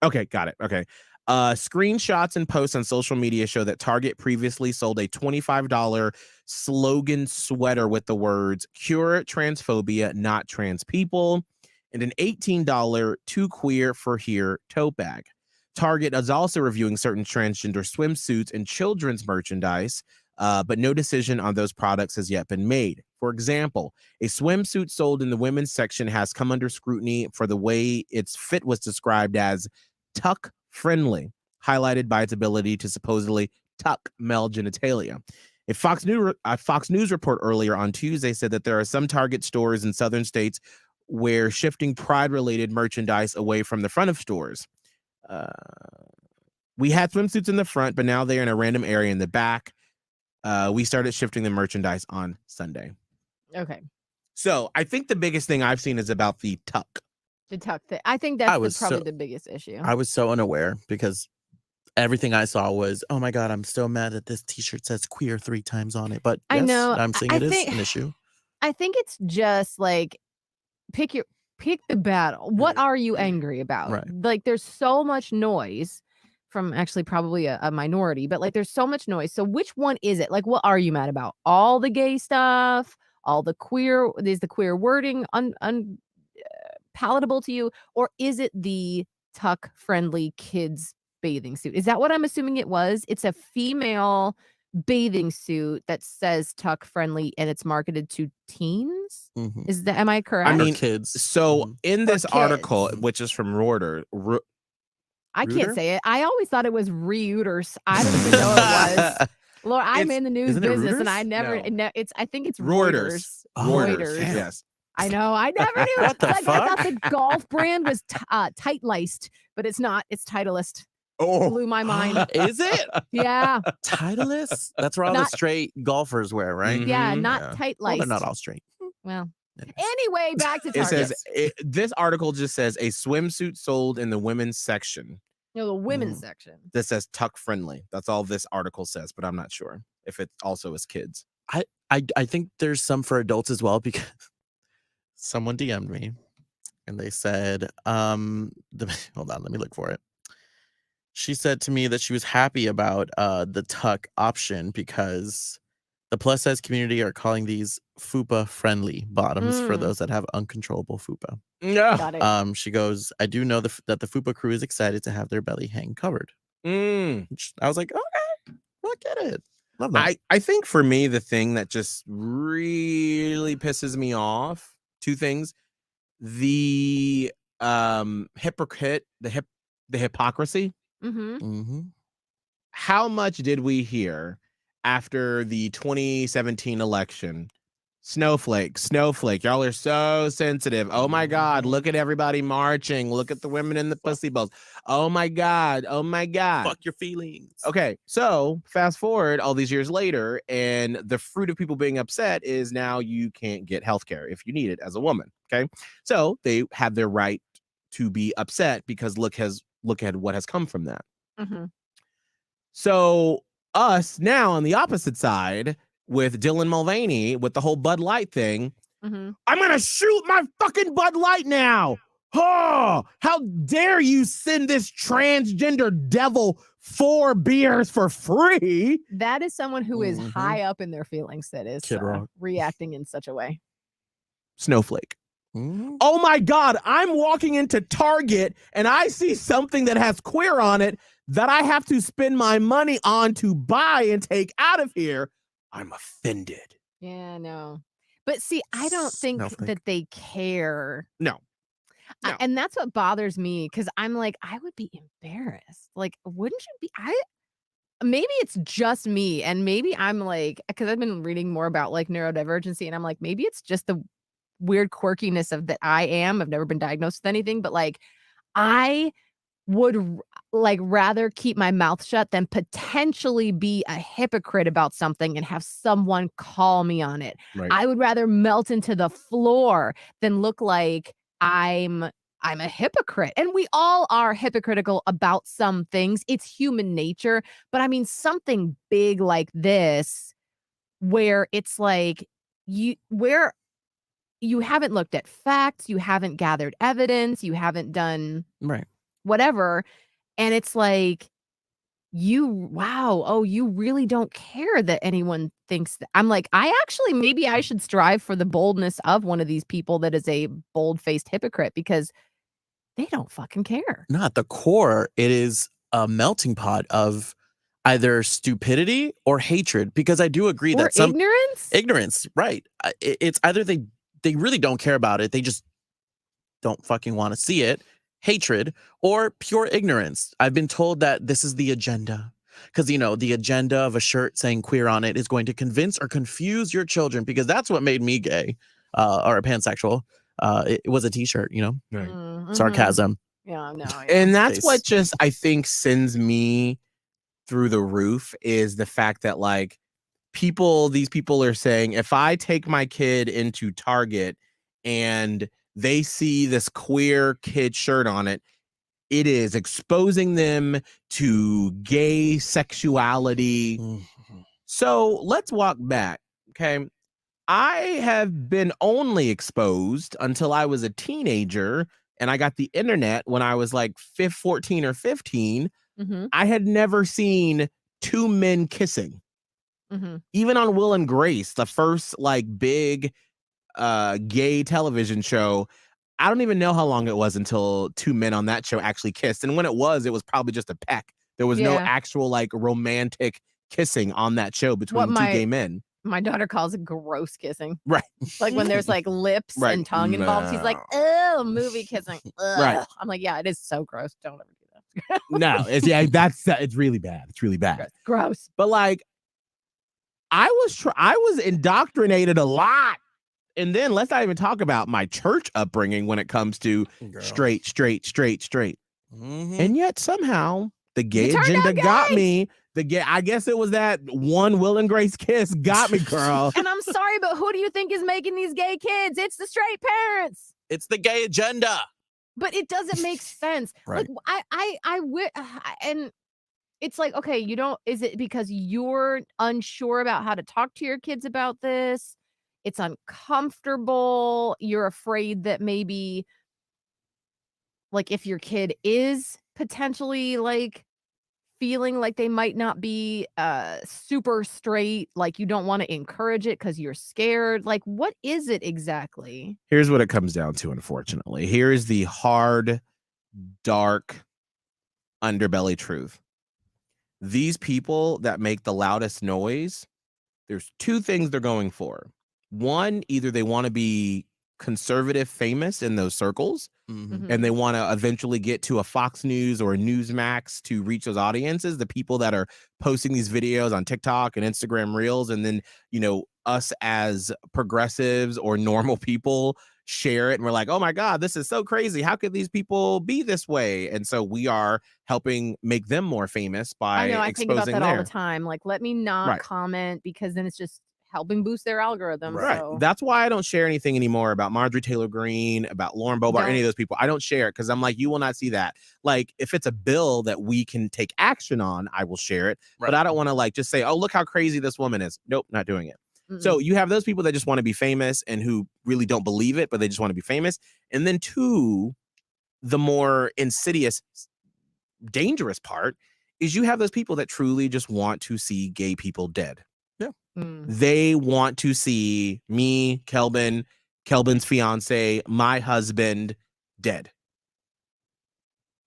Speaker 1: Okay, got it. Okay. Screenshots and posts on social media show that Target previously sold a $25 slogan sweater with the words "Cure transphobia, not trans people," and an $18 "Too Queer for Here" tote bag. Target is also reviewing certain transgender swimsuits and children's merchandise, but no decision on those products has yet been made. For example, a swimsuit sold in the women's section has come under scrutiny for the way its fit was described as tuck friendly, highlighted by its ability to supposedly tuck male genitalia. A Fox News report earlier on Tuesday said that there are some Target stores in southern states where shifting pride-related merchandise away from the front of stores. We had swimsuits in the front, but now they're in a random area in the back. We started shifting the merchandise on Sunday.
Speaker 4: Okay.
Speaker 1: So I think the biggest thing I've seen is about the tuck.
Speaker 4: The tuck thing. I think that's probably the biggest issue.
Speaker 5: I was so unaware, because everything I saw was, oh my God, I'm so mad that this t-shirt says queer 3 times on it. But yes,
Speaker 4: I know.
Speaker 5: I'm seeing it is an issue.
Speaker 4: I think it's just like pick the battle. What are you angry about?
Speaker 5: Right.
Speaker 4: Like there's so much noise from actually probably a minority, but like there's so much noise. So which one is it? Like what are you mad about? All the gay stuff, all the queer, is the queer wording palatable to you, or is it the tuck friendly kids bathing suit? Is that what I'm assuming it was? It's a female bathing suit that says tuck friendly and it's marketed to teens. Am I correct?
Speaker 1: I mean,
Speaker 5: kids.
Speaker 1: So in this article, which is from Reuters,
Speaker 4: I can't say it. I always thought it was Reuters. I don't even know it was. Lord, I'm in the news business, and I never. No. I think it's Reuters.
Speaker 1: Reuters. Yes.
Speaker 4: I know. I never knew.
Speaker 5: What the
Speaker 4: fuck? I thought
Speaker 5: fuck?
Speaker 4: the golf brand was tight laced, but it's not. It's Titleist.
Speaker 1: Oh,
Speaker 4: blew my mind.
Speaker 5: Is it?
Speaker 4: Yeah.
Speaker 5: Titleist? That's where all the straight golfers wear, right?
Speaker 4: Yeah, not tight laced.
Speaker 5: Well, they're not all straight.
Speaker 4: Well. Anyway, back to Target.
Speaker 1: It says this article just says a swimsuit sold in the women's section.
Speaker 4: No, the women's section.
Speaker 1: That says tuck friendly. That's all this article says, but I'm not sure if it also is kids.
Speaker 5: I think there's some for adults as well, because someone DM'd me and they said, hold on, let me look for it. She said to me that she was happy about the tuck option because the plus size community are calling these FUPA friendly bottoms for those that have uncontrollable FUPA.
Speaker 1: Yeah.
Speaker 4: Got it.
Speaker 5: She goes, I do know that the FUPA crew is excited to have their belly hang covered. I was like, okay, look at it. Love that.
Speaker 1: I think for me, the thing that just really pisses me off, 2 things. The hypocrisy. How much did we hear after the 2017 election? Snowflake, y'all are so sensitive. Oh my God, look at everybody marching. Look at the women in the pussy bowls. Oh my God.
Speaker 5: Fuck your feelings.
Speaker 1: Okay, so fast forward all these years later, and the fruit of people being upset is now you can't get healthcare if you need it as a woman. Okay, so they have their right to be upset because look at what has come from that. So us now on the opposite side, with Dylan Mulvaney, with the whole Bud Light thing, I'm gonna shoot my fucking Bud Light now. Oh, how dare you send this transgender devil 4 beers for free?
Speaker 4: That is someone who is high up in their feelings that is reacting in such a way.
Speaker 1: Snowflake. Oh my God, I'm walking into Target and I see something that has queer on it that I have to spend my money on to buy and take out of here. I'm offended.
Speaker 4: Yeah, no. But see, I don't think that they care.
Speaker 1: No. No.
Speaker 4: And that's what bothers me because I'm like, I would be embarrassed. Like, wouldn't you be? Maybe it's just me, and maybe I'm like, because I've been reading more about like neurodivergency, and I'm like, maybe it's just the weird quirkiness of that I am. I've never been diagnosed with anything, but like, I would like rather keep my mouth shut than potentially be a hypocrite about something and have someone call me on it.
Speaker 1: Right.
Speaker 4: I would rather melt into the floor than look like I'm a hypocrite. And we all are hypocritical about some things. It's human nature. But I mean, something big like this, where it's like where you haven't looked at facts, you haven't gathered evidence, you haven't done
Speaker 5: Right.
Speaker 4: whatever. And it's like, you really don't care that anyone thinks that. I'm like, maybe I should strive for the boldness of one of these people that is a bold-faced hypocrite because they don't fucking care.
Speaker 5: No, at the core, it is a melting pot of either stupidity or hatred. Because I do agree
Speaker 4: Or
Speaker 5: that some
Speaker 4: ignorance,
Speaker 5: right? It's either they really don't care about it, they just don't fucking want to see it, hatred, or pure ignorance. I've been told that this is the agenda. Because, the agenda of a shirt saying queer on it is going to convince or confuse your children, because that's what made me gay or pansexual. It was a t-shirt,
Speaker 1: Right.
Speaker 4: Mhm.
Speaker 5: sarcasm.
Speaker 4: Yeah, no. Yeah.
Speaker 1: And that's
Speaker 5: Face.
Speaker 1: what just, I think, sends me through the roof is the fact that like these people are saying, if I take my kid into Target and they see this queer kid shirt on it, it is exposing them to gay sexuality.
Speaker 5: Mhm.
Speaker 1: So let's walk back. Okay. I have been only exposed until I was a teenager and I got the internet when I was like 14 or 15.
Speaker 4: Mhm.
Speaker 1: I had never seen two men kissing.
Speaker 4: Mhm.
Speaker 1: Even on Will and Grace, the first like big gay television show, I don't even know how long it was until two men on that show actually kissed. And when it was probably just a peck. There was no
Speaker 4: Yeah.
Speaker 1: actual like romantic kissing on that show between
Speaker 4: What
Speaker 1: two gay men.
Speaker 4: My daughter calls it gross kissing.
Speaker 1: Right.
Speaker 4: Like when there's like lips
Speaker 1: Right.
Speaker 4: and tongue involved, she's like, "Oh, movie kissing." Ugh.
Speaker 1: Right.
Speaker 4: I'm like, "Yeah, it is so gross. Don't ever do that."
Speaker 1: No, it's it's really bad. It's really bad.
Speaker 4: Gross.
Speaker 1: But like I was indoctrinated a lot. And then let's not even talk about my church upbringing when it comes to
Speaker 5: Girl.
Speaker 1: straight.
Speaker 5: Mhm.
Speaker 1: And yet somehow the gay
Speaker 4: turned
Speaker 1: agenda
Speaker 4: out
Speaker 1: got
Speaker 4: gay.
Speaker 1: me. I guess it was that one Will and Grace kiss got me, girl.
Speaker 4: And I'm sorry, but who do you think is making these gay kids? It's the straight parents.
Speaker 5: It's the gay agenda.
Speaker 4: But it doesn't make sense.
Speaker 5: Right.
Speaker 4: Like and it's like, okay, is it because you're unsure about how to talk to your kids about this? It's uncomfortable. You're afraid that maybe like if your kid is potentially like feeling like they might not be super straight, like you don't want to encourage it because you're scared. Like, what is it exactly?
Speaker 1: Here's what it comes down to, unfortunately. Here is the hard, dark underbelly truth. These people that make the loudest noise, there's two things they're going for. One, either they want to be conservative famous in those circles,
Speaker 5: Mhm.
Speaker 1: and they want to eventually get to a Fox News or a Newsmax to reach those audiences, the people that are posting these videos on TikTok and Instagram Reels, and then, us as progressives or normal people share it and we're like, oh my God, this is so crazy. How could these people be this way? And so we are helping make them more famous by
Speaker 4: I know, I think about
Speaker 1: exposing
Speaker 4: that all
Speaker 1: their
Speaker 4: the time. Like, let me not
Speaker 1: Right.
Speaker 4: comment because then it's just helping boost their algorithm.
Speaker 1: Right.
Speaker 4: So
Speaker 1: That's why I don't share anything anymore about Marjorie Taylor Greene, about Lauren Boebert, any of those people. I don't share it because I'm like, you will not see that. Like, if it's a bill that we can take action on, I will share it.
Speaker 5: Right.
Speaker 1: But I don't want to like just say, oh, look how crazy this woman is. Nope, not doing it. So you have those people that just want to be famous and who really don't believe it, but they just want to be famous. And then two, the more insidious, dangerous part is you have those people that truly just want to see gay people dead. They want to see me, Kelvin's fiance, my husband dead.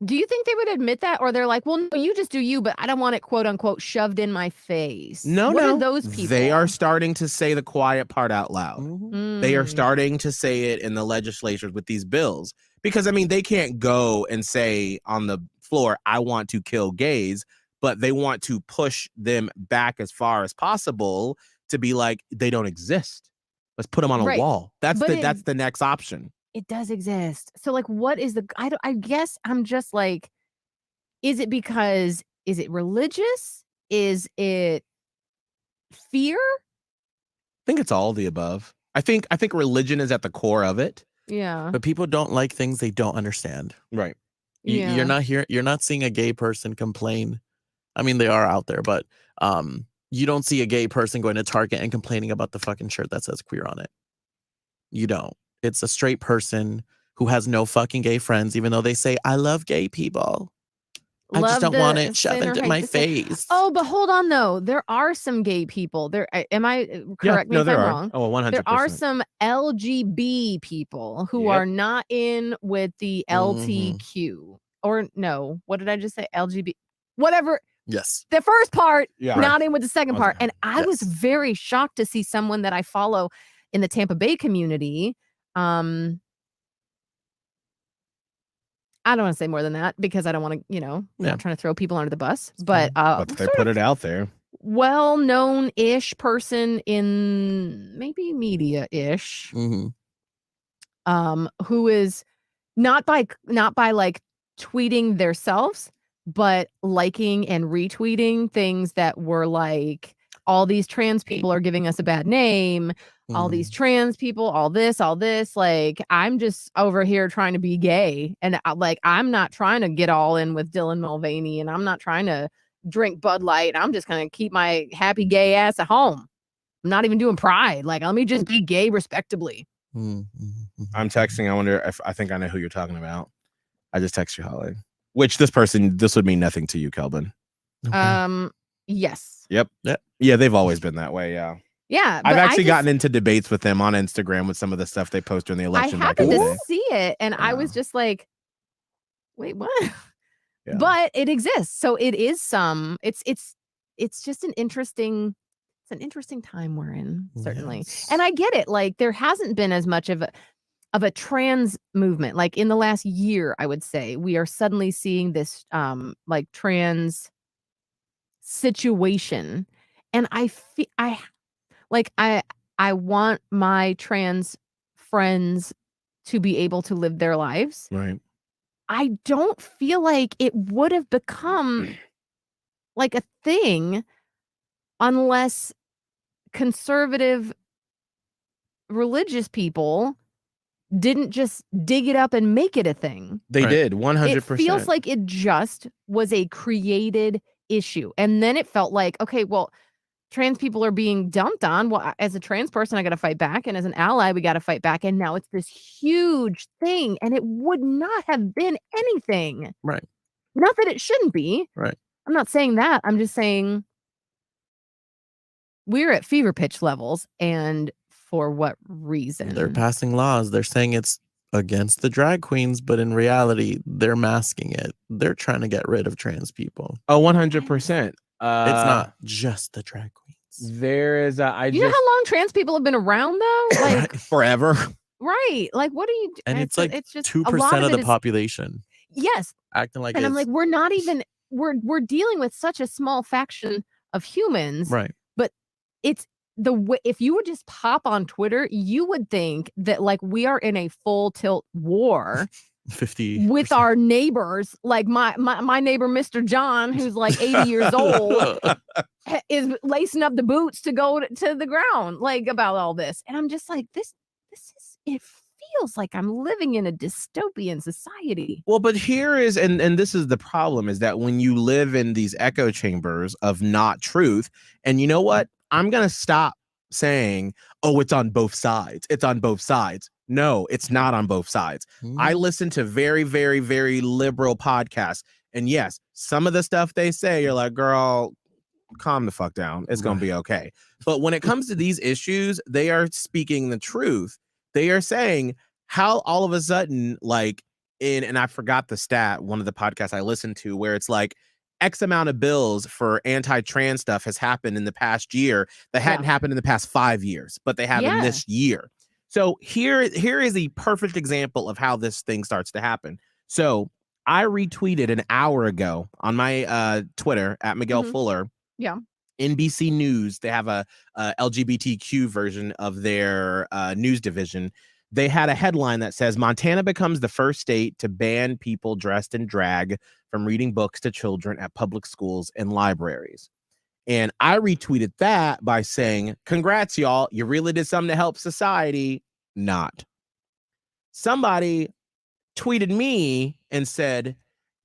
Speaker 4: Do you think they would admit that? Or they're like, well, no, you just do you, but I don't want it, quote unquote, shoved in my face.
Speaker 1: No,
Speaker 4: what
Speaker 1: no.
Speaker 4: are those people?
Speaker 1: They are starting to say the quiet part out loud.
Speaker 5: Mhm.
Speaker 1: They are starting to say it in the legislatures with these bills Because I mean, they can't go and say on the floor, I want to kill gays, but they want to push them back as far as possible to be like, they don't exist. Let's put them on a
Speaker 4: Right.
Speaker 1: wall. That's
Speaker 4: But
Speaker 1: that's the next option.
Speaker 4: It does exist. So like, what is the, I guess I'm just like, is it religious? Is it fear?
Speaker 1: I think it's all the above. I think religion is at the core of it.
Speaker 4: Yeah.
Speaker 5: But people don't like things they don't understand.
Speaker 1: Right.
Speaker 4: Yeah.
Speaker 5: You're not seeing a gay person complain. I mean, they are out there, but you don't see a gay person going to Target and complaining about the fucking shirt that says queer on it. You don't. It's a straight person who has no fucking gay friends, even though they say, I love gay people. I just don't want it shoved into my face.
Speaker 4: Oh, but hold on though. There are some gay people. There am I correct me if I'm wrong.
Speaker 1: Oh, 100%.
Speaker 4: There are some LGB people who are not in with the LTQ. Or no, what did I just say? LGBT. Whatever.
Speaker 5: Yes.
Speaker 4: The first part,
Speaker 1: Yeah.
Speaker 4: not in with the second part. And I
Speaker 5: Yes.
Speaker 4: was very shocked to see someone that I follow in the Tampa Bay community. I don't want to say more than that because I don't want to, I'm not trying to throw people under the bus, but
Speaker 1: they put it out there.
Speaker 4: Well-known-ish person in maybe media-ish, who is not by like tweeting theirselves, but liking and retweeting things that were like, all these trans people are giving us a bad name. All these trans people, all this, like, I'm just over here trying to be gay. And I'm not trying to get all in with Dylan Mulvaney, and I'm not trying to drink Bud Light. I'm just going to keep my happy gay ass at home. I'm not even doing pride. Like, let me just be gay respectably.
Speaker 1: I'm texting. I wonder if I think I know who you're talking about. I just text you, Holly. Which this would mean nothing to you, Kelvin.
Speaker 5: Okay.
Speaker 4: Yes.
Speaker 1: Yep. Yeah, they've always been that way. Yeah.
Speaker 4: Yeah.
Speaker 1: I've actually gotten into debates with them on Instagram with some of the stuff they post during the election.
Speaker 4: I happened to see it, and I was just like, wait, what? Yeah. But it exists. So it is it's just an interesting time we're in, certainly. Yes. And I get it. Like, there hasn't been as much of a trans movement. Like, in the last year, I would say, we are suddenly seeing this like trans situation. And I feel I want my trans friends to be able to live their lives.
Speaker 1: Right.
Speaker 4: I don't feel like it would have become like a thing unless conservative religious people didn't just dig it up and make it a thing.
Speaker 1: They did, 100%.
Speaker 4: It feels like it just was a created issue. And then it felt like, okay, well, trans people are being dumped on. Well, as a trans person, I got to fight back. And as an ally, we got to fight back. And now it's this huge thing. And it would not have been anything.
Speaker 5: Right.
Speaker 4: Not that it shouldn't be.
Speaker 5: Right.
Speaker 4: I'm not saying that. I'm just saying we're at fever pitch levels. And for what reason?
Speaker 5: They're passing laws. They're saying it's against the drag queens, but in reality, they're masking it. They're trying to get rid of trans people.
Speaker 1: Oh, 100%. It's
Speaker 5: not just the drag queens.
Speaker 1: There is
Speaker 4: you know how long trans people have been around though? Like
Speaker 1: forever.
Speaker 4: Right. Like, what do you do?
Speaker 5: And it's like
Speaker 4: it's just
Speaker 5: 2% of the population.
Speaker 4: Yes.
Speaker 5: Acting like
Speaker 4: and I'm like, we're not even we're dealing with such a small faction of humans.
Speaker 5: Right.
Speaker 4: But it's the way, if you would just pop on Twitter, you would think that like we are in a full tilt war
Speaker 5: 50
Speaker 4: with our neighbors. Like my neighbor, Mr. John, who's like 80 years old, is lacing up the boots to go to the ground, like, about all this. And I'm just like, this is, it feels like I'm living in a dystopian society.
Speaker 1: Well, but here is, and this is the problem, is that when you live in these echo chambers of not truth, and you know what? I'm going to stop saying, oh, it's on both sides. It's on both sides. No, it's not on both sides. I listen to very, very, very liberal podcasts. And yes, some of the stuff they say, you're like, girl, calm the fuck down. It's going to be okay. But when it comes to these issues, they are speaking the truth. They are saying how all of a sudden, like and I forgot the stat, one of the podcasts I listened to, where it's like X amount of bills for anti-trans stuff has happened in the past year that hadn't happened in the past 5 years, but they have in this year. So here is a perfect example of how this thing starts to happen. So I retweeted an hour ago on my Twitter at Miguel Fuller.
Speaker 4: Yeah.
Speaker 1: NBC News, they have a LGBTQ version of their news division. They had a headline that says Montana becomes the first state to ban people dressed in drag from reading books to children at public schools and libraries. And I retweeted that by saying, congrats, y'all. You really did something to help society. Not. Somebody tweeted me and said,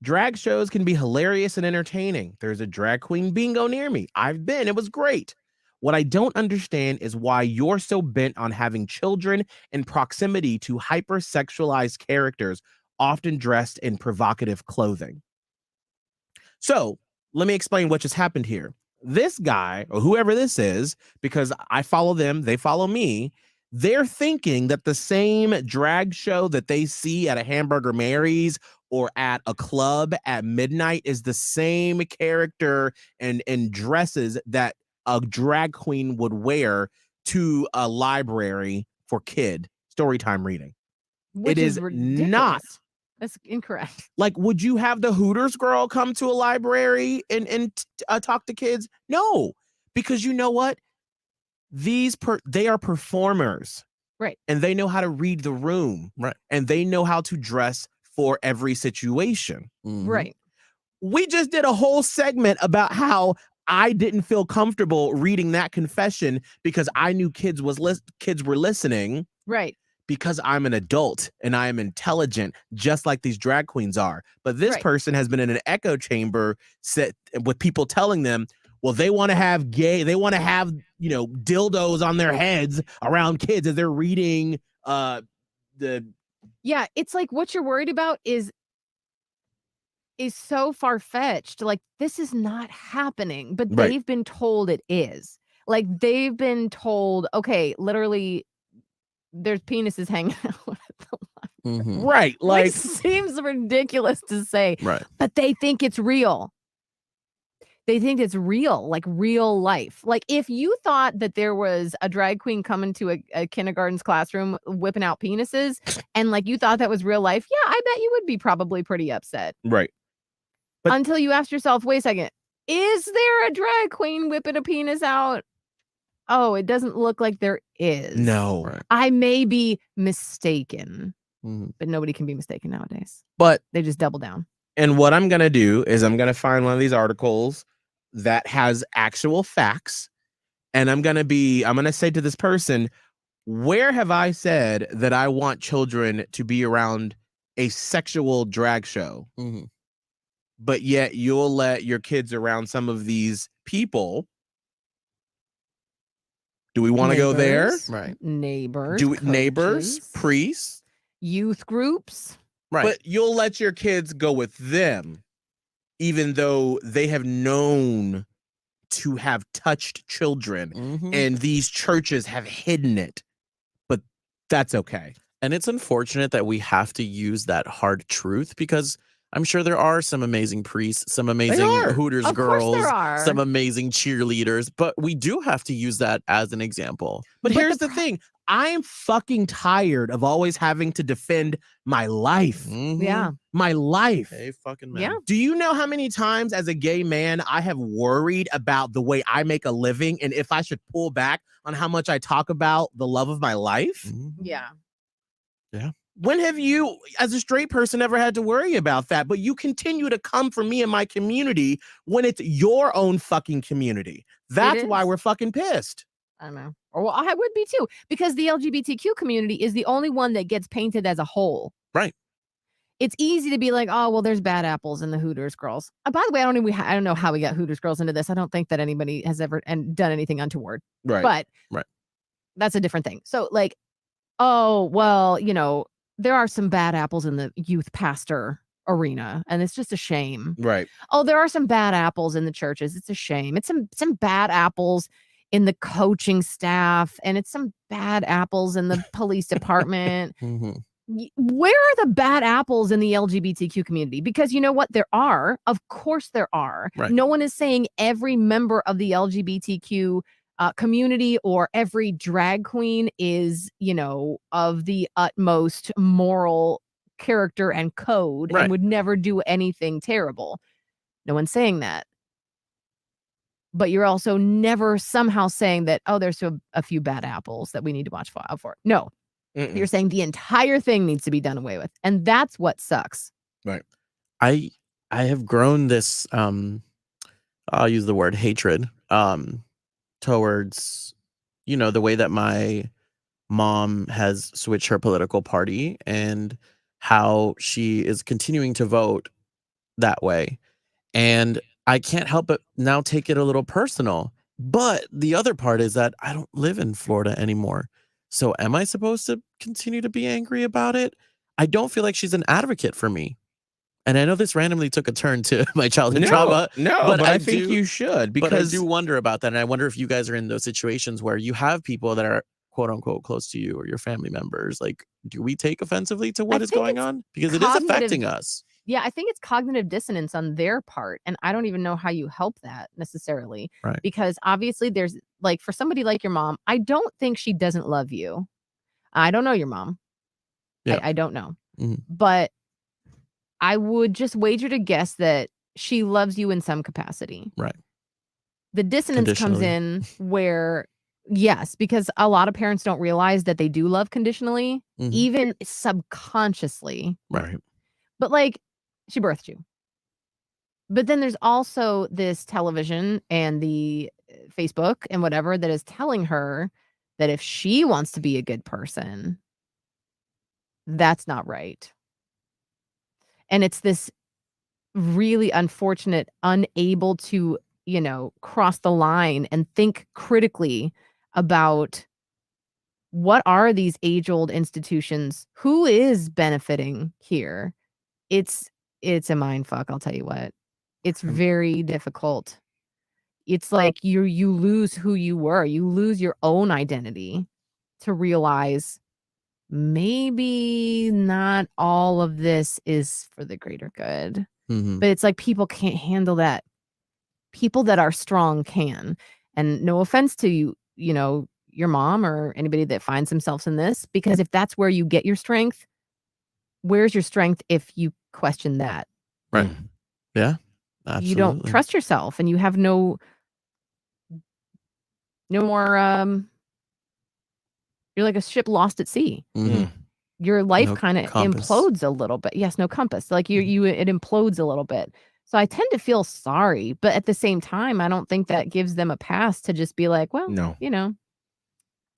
Speaker 1: drag shows can be hilarious and entertaining. There's a drag queen bingo near me. I've been. It was great. What I don't understand is why you're so bent on having children in proximity to hypersexualized characters, often dressed in provocative clothing. So let me explain what just happened here. This guy, or whoever this is, because I follow them, they follow me, they're thinking that the same drag show that they see at a Hamburger Mary's or at a club at midnight is the same character and dresses that a drag queen would wear to a library for kid storytime reading.
Speaker 4: Which
Speaker 1: it is
Speaker 4: ridiculous.
Speaker 1: Not.
Speaker 4: That's incorrect.
Speaker 1: Like, would you have the Hooters girl come to a library and talk to kids? No, because you know what? They are performers.
Speaker 4: Right.
Speaker 1: And they know how to read the room.
Speaker 5: Right.
Speaker 1: And they know how to dress for every situation.
Speaker 4: Right.
Speaker 1: We just did a whole segment about how I didn't feel comfortable reading that confession because I knew kids were listening.
Speaker 4: Right.
Speaker 1: Because I'm an adult and I am intelligent, just like these drag queens are. But this person has been in an echo chamber set with people telling them, well, they want to have dildos on their heads around kids as they're reading
Speaker 4: Yeah, it's like what you're worried about is so far-fetched. Like, this is not happening, but they've been told it is. Like, they've been told, okay, literally there's penises hanging out at the library.
Speaker 1: Right. Like,
Speaker 4: which seems ridiculous to say.
Speaker 5: Right.
Speaker 4: But they think it's real. They think it's real, like real life. Like, if you thought that there was a drag queen coming to a kindergarten's classroom whipping out penises and like you thought that was real life, yeah, I bet you would be probably pretty upset.
Speaker 1: Right. But
Speaker 4: until you asked yourself, wait a second, is there a drag queen whipping a penis out? Oh, it doesn't look like there is.
Speaker 1: No.
Speaker 5: Right.
Speaker 4: I may be mistaken, but nobody can be mistaken nowadays.
Speaker 1: But
Speaker 4: they just double down.
Speaker 1: And what I'm going to do is I'm going to find one of these articles that has actual facts. And I'm going to say to this person, where have I said that I want children to be around a sexual drag show? But yet you'll let your kids around some of these people. Do we want to go there?
Speaker 5: Right.
Speaker 4: Neighbors.
Speaker 1: Neighbors, priests,
Speaker 4: youth groups.
Speaker 5: Right.
Speaker 1: But you'll let your kids go with them, even though they have known to have touched children and these churches have hidden it. But that's okay.
Speaker 5: And it's unfortunate that we have to use that hard truth because I'm sure there are some amazing priests, some amazing Hooters girls, some amazing cheerleaders, but we do have to use that as an example.
Speaker 1: But here's the thing. I'm fucking tired of always having to defend my life.
Speaker 4: Yeah.
Speaker 1: My life.
Speaker 5: Hey, fucking man.
Speaker 4: Yeah.
Speaker 1: Do you know how many times as a gay man I have worried about the way I make a living and if I should pull back on how much I talk about the love of my life?
Speaker 4: Yeah.
Speaker 5: Yeah.
Speaker 1: When have you, as a straight person, ever had to worry about that? But you continue to come for me and my community when it's your own fucking community. That's why we're fucking pissed.
Speaker 4: I know. Or well, I would be too, because the LGBTQ community is the only one that gets painted as a whole.
Speaker 5: Right.
Speaker 4: It's easy to be like, oh, well, there's bad apples in the Hooters girls. By the way, I don't know how we got Hooters girls into this. I don't think that anybody has ever done anything untoward.
Speaker 1: Right.
Speaker 4: But that's a different thing. So like, oh, well, there are some bad apples in the youth pastor arena, and it's just a shame.
Speaker 1: Right.
Speaker 4: Oh, there are some bad apples in the churches. It's a shame. It's some bad apples in the coaching staff, and it's some bad apples in the police department. Where are the bad apples in the LGBTQ community? Because you know what? There are. Of course there are.
Speaker 5: Right.
Speaker 4: No one is saying every member of the LGBTQ community or every drag queen is, of the utmost moral character and code
Speaker 5: Right.
Speaker 4: and would never do anything terrible. No one's saying that. But you're also never somehow saying that, oh, there's a few bad apples that we need to watch out for. No, you're saying the entire thing needs to be done away with. And that's what sucks.
Speaker 1: Right.
Speaker 5: I have grown this, I'll use the word hatred, towards, the way that my mom has switched her political party and how she is continuing to vote that way. And I can't help but now take it a little personal. But the other part is that I don't live in Florida anymore. So am I supposed to continue to be angry about it? I don't feel like she's an advocate for me. And I know this randomly took a turn to my childhood trauma.
Speaker 1: No, but I think you should,
Speaker 5: But I
Speaker 1: because
Speaker 5: do wonder about that. And I wonder if you guys are in those situations where you have people that are quote unquote close to you or your family members. Like, do we take offensively to what is going on? Because it is affecting us.
Speaker 4: Yeah, I think it's cognitive dissonance on their part. And I don't even know how you help that necessarily.
Speaker 5: Right.
Speaker 4: Because obviously there's like, for somebody like your mom, I don't think she doesn't love you. I don't know your mom.
Speaker 5: Yeah.
Speaker 4: I don't know.
Speaker 5: Mhm.
Speaker 4: But I would just wager to guess that she loves you in some capacity.
Speaker 5: Right.
Speaker 4: The dissonance comes in where, yes, because a lot of parents don't realize that they do love conditionally, even subconsciously.
Speaker 5: Right.
Speaker 4: But like, she birthed you. But then there's also this television and the Facebook and whatever that is telling her that if she wants to be a good person, that's not right. And it's this really unfortunate, unable to, cross the line and think critically about what are these age-old institutions? Who is benefiting here? It's a mind fuck, I'll tell you what. It's very difficult. It's like you lose who you were. You lose your own identity to realize maybe not all of this is for the greater good. But it's like people can't handle that. People that are strong can. And no offense to you, your mom or anybody that finds themselves in this, because if that's where you get your strength, where's your strength if you question that?
Speaker 5: Right. Yeah. Absolutely.
Speaker 4: You don't trust yourself and you have no more you're like a ship lost at sea. Your life kind of implodes a little bit. Yes, no compass. Like it implodes a little bit. So I tend to feel sorry, but at the same time, I don't think that gives them a pass to just be like, well,
Speaker 1: No.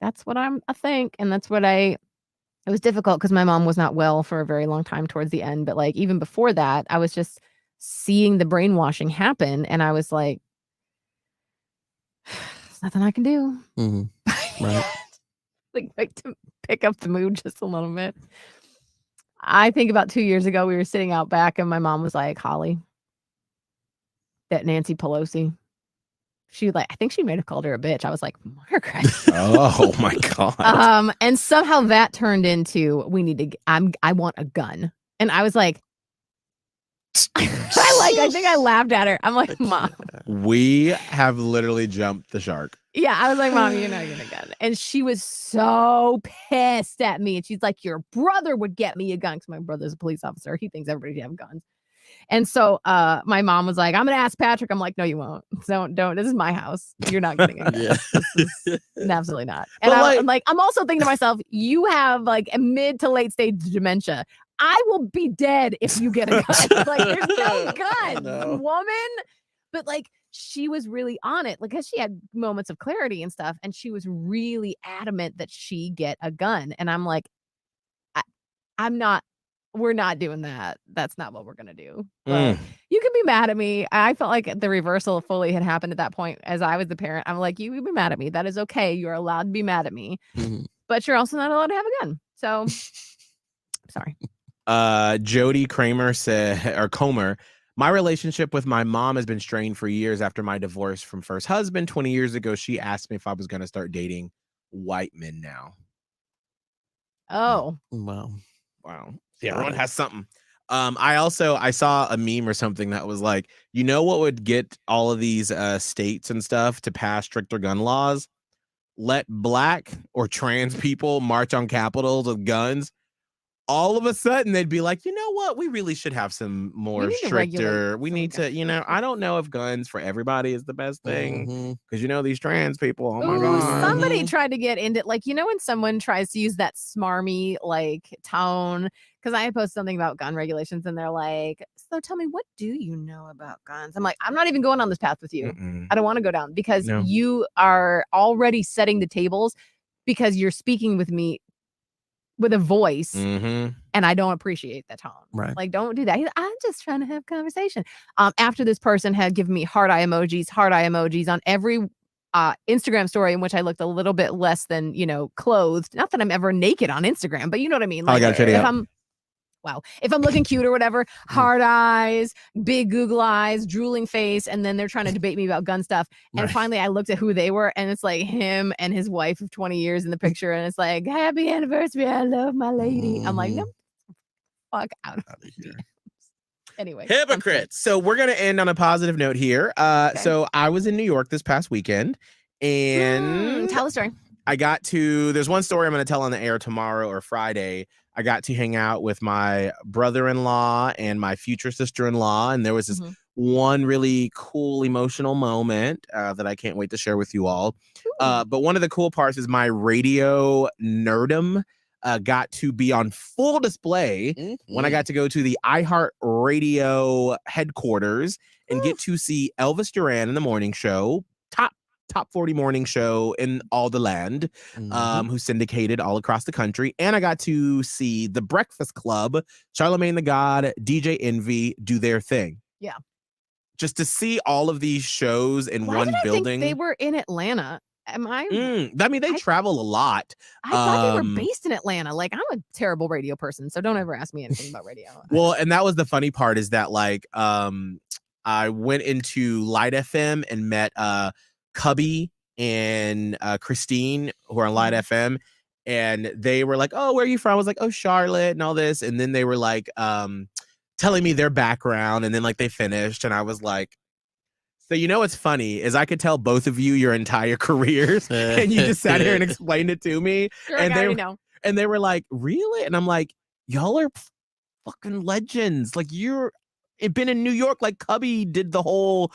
Speaker 4: That's what I think. And that's what it was difficult because my mom was not well for a very long time towards the end. But like, even before that, I was just seeing the brainwashing happen. And I was like, there's nothing I can do.
Speaker 5: Right.
Speaker 4: like to pick up the mood just a little bit. I think about 2 years ago, we were sitting out back and my mom was like, Holly, that Nancy Pelosi, I think she might have called her a bitch. I was like, Margaret.
Speaker 1: Oh my God.
Speaker 4: And somehow that turned into, I want a gun. And I was like, I think I laughed at her. I'm like, Mom.
Speaker 1: We have literally jumped the shark.
Speaker 4: Yeah, I was like, Mom, you're not getting a gun. And she was so pissed at me. And she's like, your brother would get me a gun. Because my brother's a police officer. He thinks everybody should have guns. And so my mom was like, I'm going to ask Patrick. I'm like, no, you won't. Don't. This is my house. You're not getting a gun. Absolutely not. And I'm also thinking to myself, you have like a mid to late stage dementia. I will be dead if you get a gun. Like, there's no gun, woman. But like, she was really on it, like, because she had moments of clarity and stuff. And she was really adamant that she get a gun. And I'm like, we're not doing that. That's not what we're going to do. But you can be mad at me. I felt like the reversal fully had happened at that point as I was the parent. I'm like, you can be mad at me. That is okay. You're allowed to be mad at me. But you're also not allowed to have a gun. So, sorry.
Speaker 1: Jody Kramer Comer, my relationship with my mom has been strained for years after my divorce from first husband. 20 years ago, she asked me if I was going to start dating white men now.
Speaker 4: Oh.
Speaker 5: Wow.
Speaker 1: See, everyone has something. I saw a meme or something that was like, you know what would get all of these states and stuff to pass stricter gun laws? Let black or trans people march on capitals with guns. All of a sudden they'd be like, you know what? We really should have some more stricter. We need to, I don't know if guns for everybody is the best thing because these trans people. Oh my god!
Speaker 4: Somebody tried to get into when someone tries to use that smarmy tone. Because I posted something about gun regulations and they're like, so tell me, what do you know about guns? I'm like, I'm not even going on this path with you. I don't want to go down because you are already setting the tables because you're speaking with me with a voice and I don't appreciate that tone.
Speaker 5: Right.
Speaker 4: Like, don't do that. I'm just trying to have conversation. After this person had given me heart eye emojis on every Instagram story in which I looked a little bit less than, clothed. Not that I'm ever naked on Instagram, but you know what I mean? Like, if I'm looking cute or whatever, hard eyes, big Google eyes, drooling face, and then they're trying to debate me about gun stuff. And finally I looked at who they were, and it's like him and his wife of 20 years in the picture, and it's like, happy anniversary, I love my lady. I'm like, no, fuck out of here. Anyway.
Speaker 1: Hypocrites. So we're going to end on a positive note here. So I was in New York this past weekend, and
Speaker 4: tell a story.
Speaker 1: There's one story I'm going to tell on the air tomorrow or Friday. I got to hang out with my brother-in-law and my future sister-in-law, and there was this one really cool emotional moment that I can't wait to share with you all. But one of the cool parts is my radio nerdum got to be on full display when I got to go to the iHeart Radio headquarters and get to see Elvis Duran in the morning show, top 40 morning show in all the land, who's syndicated all across the country. And I got to see The Breakfast Club, Charlamagne the God, DJ Envy do their thing.
Speaker 4: Yeah.
Speaker 1: Just to see all of these shows in one building.
Speaker 4: They were in Atlanta. Am I?
Speaker 1: They travel a lot.
Speaker 4: I thought they were based in Atlanta. Like, I'm a terrible radio person, so don't ever ask me anything about radio.
Speaker 1: Well, and that was the funny part is that I went into Light FM and met Cubby and Christine, who are on Light FM, and they were like, oh, where are you from? I was like, oh, Charlotte and all this. And then they were like telling me their background, and then they finished, and I was like, so what's funny is I could tell both of you your entire careers, and you just sat here and explained it to me.
Speaker 4: Sure,
Speaker 1: and they were like, really? And I'm like, y'all are fucking legends. Like, you're been in New York, like Cubby did the whole,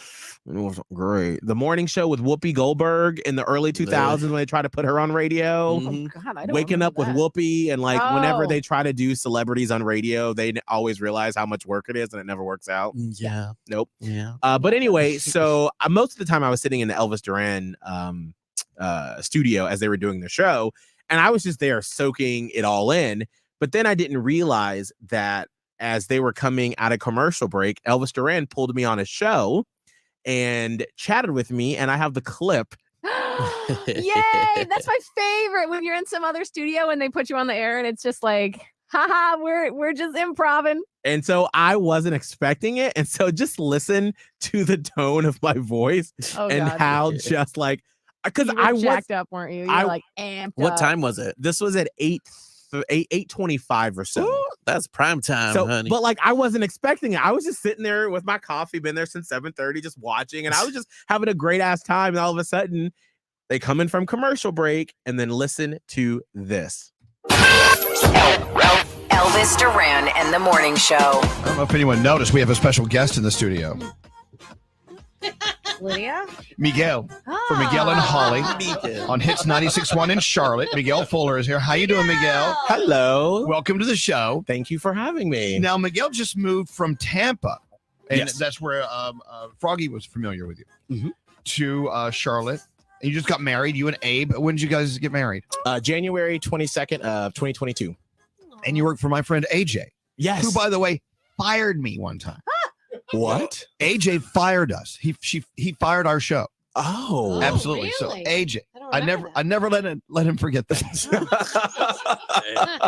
Speaker 1: it wasn't great, the morning show with Whoopi Goldberg in the early 2000s when they tried to put her on radio.
Speaker 4: Oh, God, I don't
Speaker 1: Waking up with Whoopi, and whenever they try to do celebrities on radio, they always realize how much work it is, and it never works out.
Speaker 5: Yeah.
Speaker 1: Nope.
Speaker 5: Yeah.
Speaker 1: But anyway, so most of the time I was sitting in the Elvis Duran studio as they were doing the show, and I was just there soaking it all in. But then I didn't realize that as they were coming out of commercial break, Elvis Duran pulled me on a show and chatted with me, and I have the clip.
Speaker 4: Yay! That's my favorite, when you're in some other studio and they put you on the air and it's just like, haha, we're just improvising.
Speaker 1: And so I wasn't expecting it, and so just listen to the tone of my voice how just because I was
Speaker 4: jacked up, weren't you? You were amped
Speaker 5: What
Speaker 4: up.
Speaker 5: time was it?
Speaker 1: This was at 8:25 or so.
Speaker 5: Ooh, that's prime time, honey.
Speaker 1: But I wasn't expecting it. I was just sitting there with my coffee, been there since 7:30, just watching, and I was just having a great ass time. And all of a sudden, they come in from commercial break, and then listen to this.
Speaker 3: Elvis Duran and the Morning Show.
Speaker 6: I don't know if anyone noticed, we have a special guest in the studio.
Speaker 4: Lydia?
Speaker 6: Miguel, for Miguel and Holly on Hits 96.1 in Charlotte. Miguel Fuller is here. How you doing, Miguel?
Speaker 1: Hello.
Speaker 6: Welcome to the show.
Speaker 1: Thank you for having me.
Speaker 6: Now, Miguel just moved from Tampa, and
Speaker 1: Yes.
Speaker 6: that's where Froggy was familiar with you, to Charlotte. And you just got married, you and Abe. When did you guys get married?
Speaker 1: January 22nd of 2022.
Speaker 6: And you worked for my friend AJ,
Speaker 1: Yes.
Speaker 6: who, by the way, fired me one time.
Speaker 1: What?
Speaker 6: AJ fired us. He fired our show.
Speaker 1: Oh.
Speaker 6: Absolutely. So
Speaker 4: really?
Speaker 6: AJ, I never let him forget that.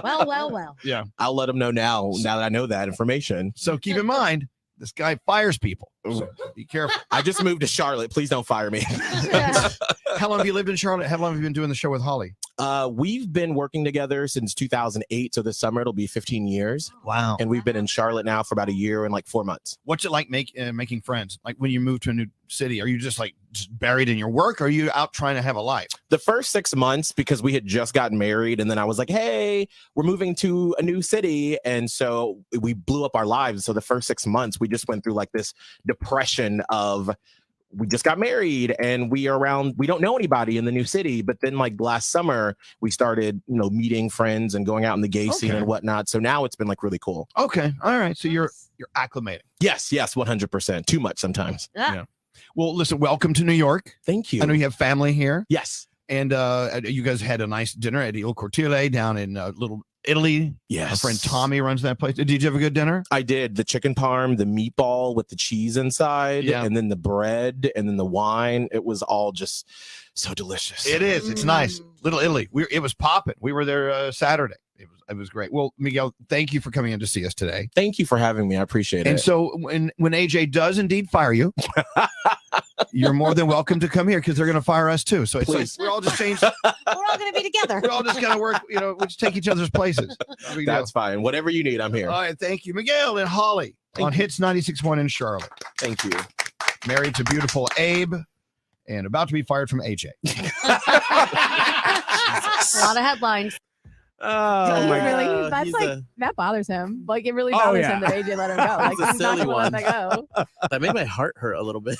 Speaker 4: Well.
Speaker 6: Yeah.
Speaker 1: I'll let him know now that I know that information.
Speaker 6: So keep in mind, this guy fires people. So be careful.
Speaker 1: I just moved to Charlotte. Please don't fire me.
Speaker 6: How long have you lived in Charlotte? How long have you been doing the show with Holly?
Speaker 1: We've been working together since 2008. So this summer it'll be 15 years.
Speaker 6: Wow.
Speaker 1: And we've been in Charlotte now for about a year and like 4 months.
Speaker 6: What's it like making friends? Like when you move to a new city, are you just like just buried in your work? Or are you out trying to have a life?
Speaker 1: The first 6 months, because we had just gotten married, and then I was like, hey, we're moving to a new city. And so we blew up our lives. So the first 6 months, we just went through like this depression of, we just got married and we don't know anybody in the new city. But then like last summer, we started, meeting friends and going out in the gay scene and whatnot. So now it's been like really cool.
Speaker 6: Okay. All right. So you're acclimating.
Speaker 1: Yes, 100%. Too much sometimes.
Speaker 6: Yeah. Well, listen, welcome to New York.
Speaker 1: Thank you.
Speaker 6: I know you have family here.
Speaker 1: Yes.
Speaker 6: And you guys had a nice dinner at Il Cortile down in Little Italy.
Speaker 1: Yes.
Speaker 6: My friend Tommy runs that place. Did you have a good dinner?
Speaker 1: I did. The chicken parm, the meatball with the cheese inside, and then the bread, and then the wine. It was all just so delicious.
Speaker 6: It is. It's nice. Little Italy. It was popping. We were there Saturday. It was great. Well, Miguel, thank you for coming in to see us today.
Speaker 1: Thank you for having me. I appreciate it.
Speaker 6: And so when AJ does indeed fire you, you're more than welcome to come here because they're going to fire us too. So it's like we're all just changed.
Speaker 7: We're all going to be together.
Speaker 6: We're all just going to work. We just take each other's places.
Speaker 1: That's fine. Whatever you need, I'm here.
Speaker 6: All right. Thank you, Miguel and Holly on Hits 96.1 in Charlotte.
Speaker 1: Thank you.
Speaker 6: Married to beautiful Abe and about to be fired from AJ.
Speaker 7: A lot of headlines.
Speaker 1: Oh my God.
Speaker 4: Really? That's like that bothers him. Like it really bothers him that AJ let him go. Like
Speaker 5: It's a
Speaker 4: he's not
Speaker 5: silly
Speaker 4: gonna let that go.
Speaker 5: That made my heart hurt a little bit.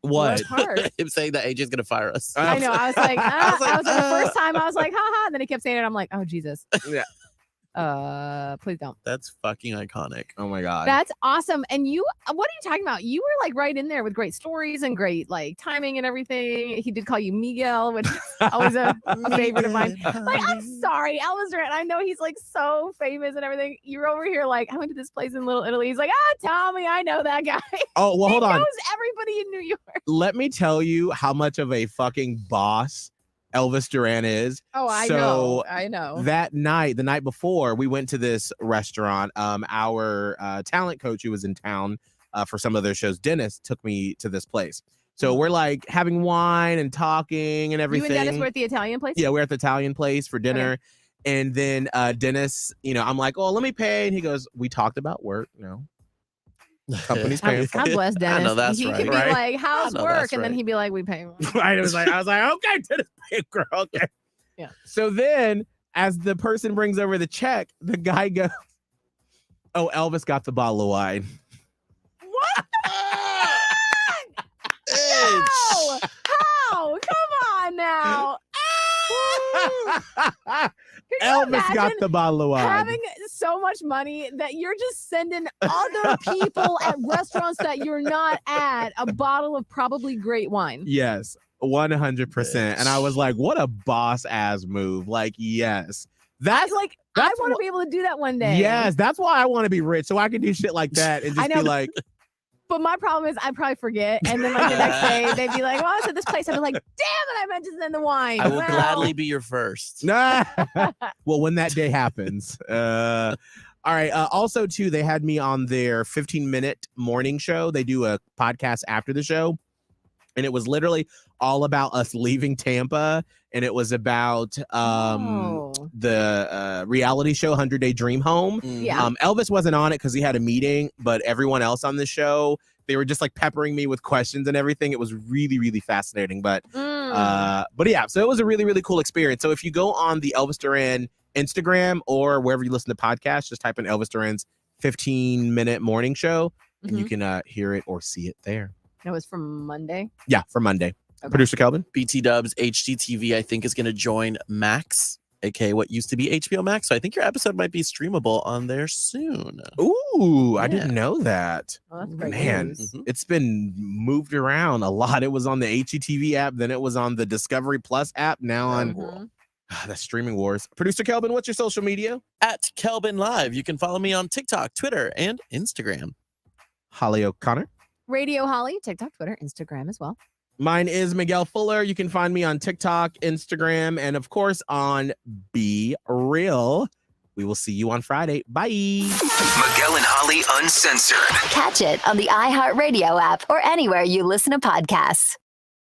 Speaker 1: What?
Speaker 4: part?
Speaker 5: Him saying that AJ's gonna fire us.
Speaker 4: I know. I was like, the first time I was like, haha. And then he kept saying it. I'm like, oh Jesus.
Speaker 1: Yeah.
Speaker 4: Please don't.
Speaker 5: That's fucking iconic.
Speaker 1: Oh my God.
Speaker 4: That's awesome. And you, what are you talking about? You were like right in there with great stories and great like timing and everything. He did call you Miguel, which is always a favorite of mine. Like, I'm sorry, Elvis Duran. I know he's like so famous and everything. You're over here like, I went to this place in Little Italy. He's like, Tommy, I know that guy.
Speaker 1: Oh, well, hold on.
Speaker 4: He knows everybody in New York.
Speaker 1: Let me tell you how much of a fucking boss Elvis Duran is.
Speaker 4: Oh, I
Speaker 1: So
Speaker 4: know.
Speaker 1: That night, the night before, we went to this restaurant. Our talent coach who was in town for some of their shows, Dennis, took me to this place. So we're like having wine and talking and everything.
Speaker 4: You and Dennis were at the Italian place?
Speaker 1: Yeah, we're at the Italian place for dinner. Okay. And then Dennis, I'm like, oh, let me pay. And he goes, we talked about work, company's paying for it.
Speaker 4: God bless Dennis.
Speaker 5: I know that's
Speaker 4: he
Speaker 5: right.
Speaker 4: could be like, how's work? And then he'd be like, we pay.
Speaker 1: Right. I was like, okay, Dennis, pay, girl. Okay.
Speaker 4: Yeah.
Speaker 1: So then as the person brings over the check, the guy goes, oh, Elvis got the bottle of wine.
Speaker 4: What? No! How? Come on now.
Speaker 1: Elvis got the bottle of wine.
Speaker 4: Having so much money that you're just sending other people at restaurants that you're not at a bottle of probably great wine.
Speaker 1: Yes, 100%. And I was like, what a boss ass move. Like, yes. I want to be able to do that one day. Yes, that's why I want to be rich. So I can do shit like that and just be like.
Speaker 4: But my problem is I probably forget. And then like the next day, they'd be like, well, I was at this place. I'd be like, damn it, I meant to send the wine.
Speaker 5: I will gladly be your first.
Speaker 1: Well, when that day happens. All right. Also, too, they had me on their 15-minute morning show. They do a podcast after the show. And it was literally all about us leaving Tampa. And it was about the reality show 100 Day Dream Home.
Speaker 4: Yeah.
Speaker 1: Elvis wasn't on it because he had a meeting, but everyone else on the show, they were just like peppering me with questions and everything. It was really, really fascinating. But yeah, so it was a really, really cool experience. So if you go on the Elvis Duran Instagram or wherever you listen to podcasts, just type in Elvis Duran's 15-minute morning show and you can hear it or see it there.
Speaker 4: It was from Monday?
Speaker 1: Yeah, for Monday. Okay. Producer Kelvin?
Speaker 5: BT Dubs HGTV, I think, is going to join Max, aka what used to be HBO Max. So I think your episode might be streamable on there soon.
Speaker 1: Ooh, I didn't know that.
Speaker 4: Oh, that's great
Speaker 1: news. It's been moved around a lot. It was on the HGTV app, then it was on the Discovery Plus app, now on the streaming wars. Producer Kelvin, what's your social media?
Speaker 5: At Kelvin Live. You can follow me on TikTok, Twitter, and Instagram.
Speaker 1: Holly O'Connor.
Speaker 4: Radio Holly, TikTok, Twitter, Instagram as well.
Speaker 1: Mine is Miguel Fuller. You can find me on TikTok, Instagram, and of course on Be Real. We will see you on Friday. Bye.
Speaker 2: Miguel and Holly Uncensored.
Speaker 3: Catch it on the iHeartRadio app or anywhere you listen to podcasts.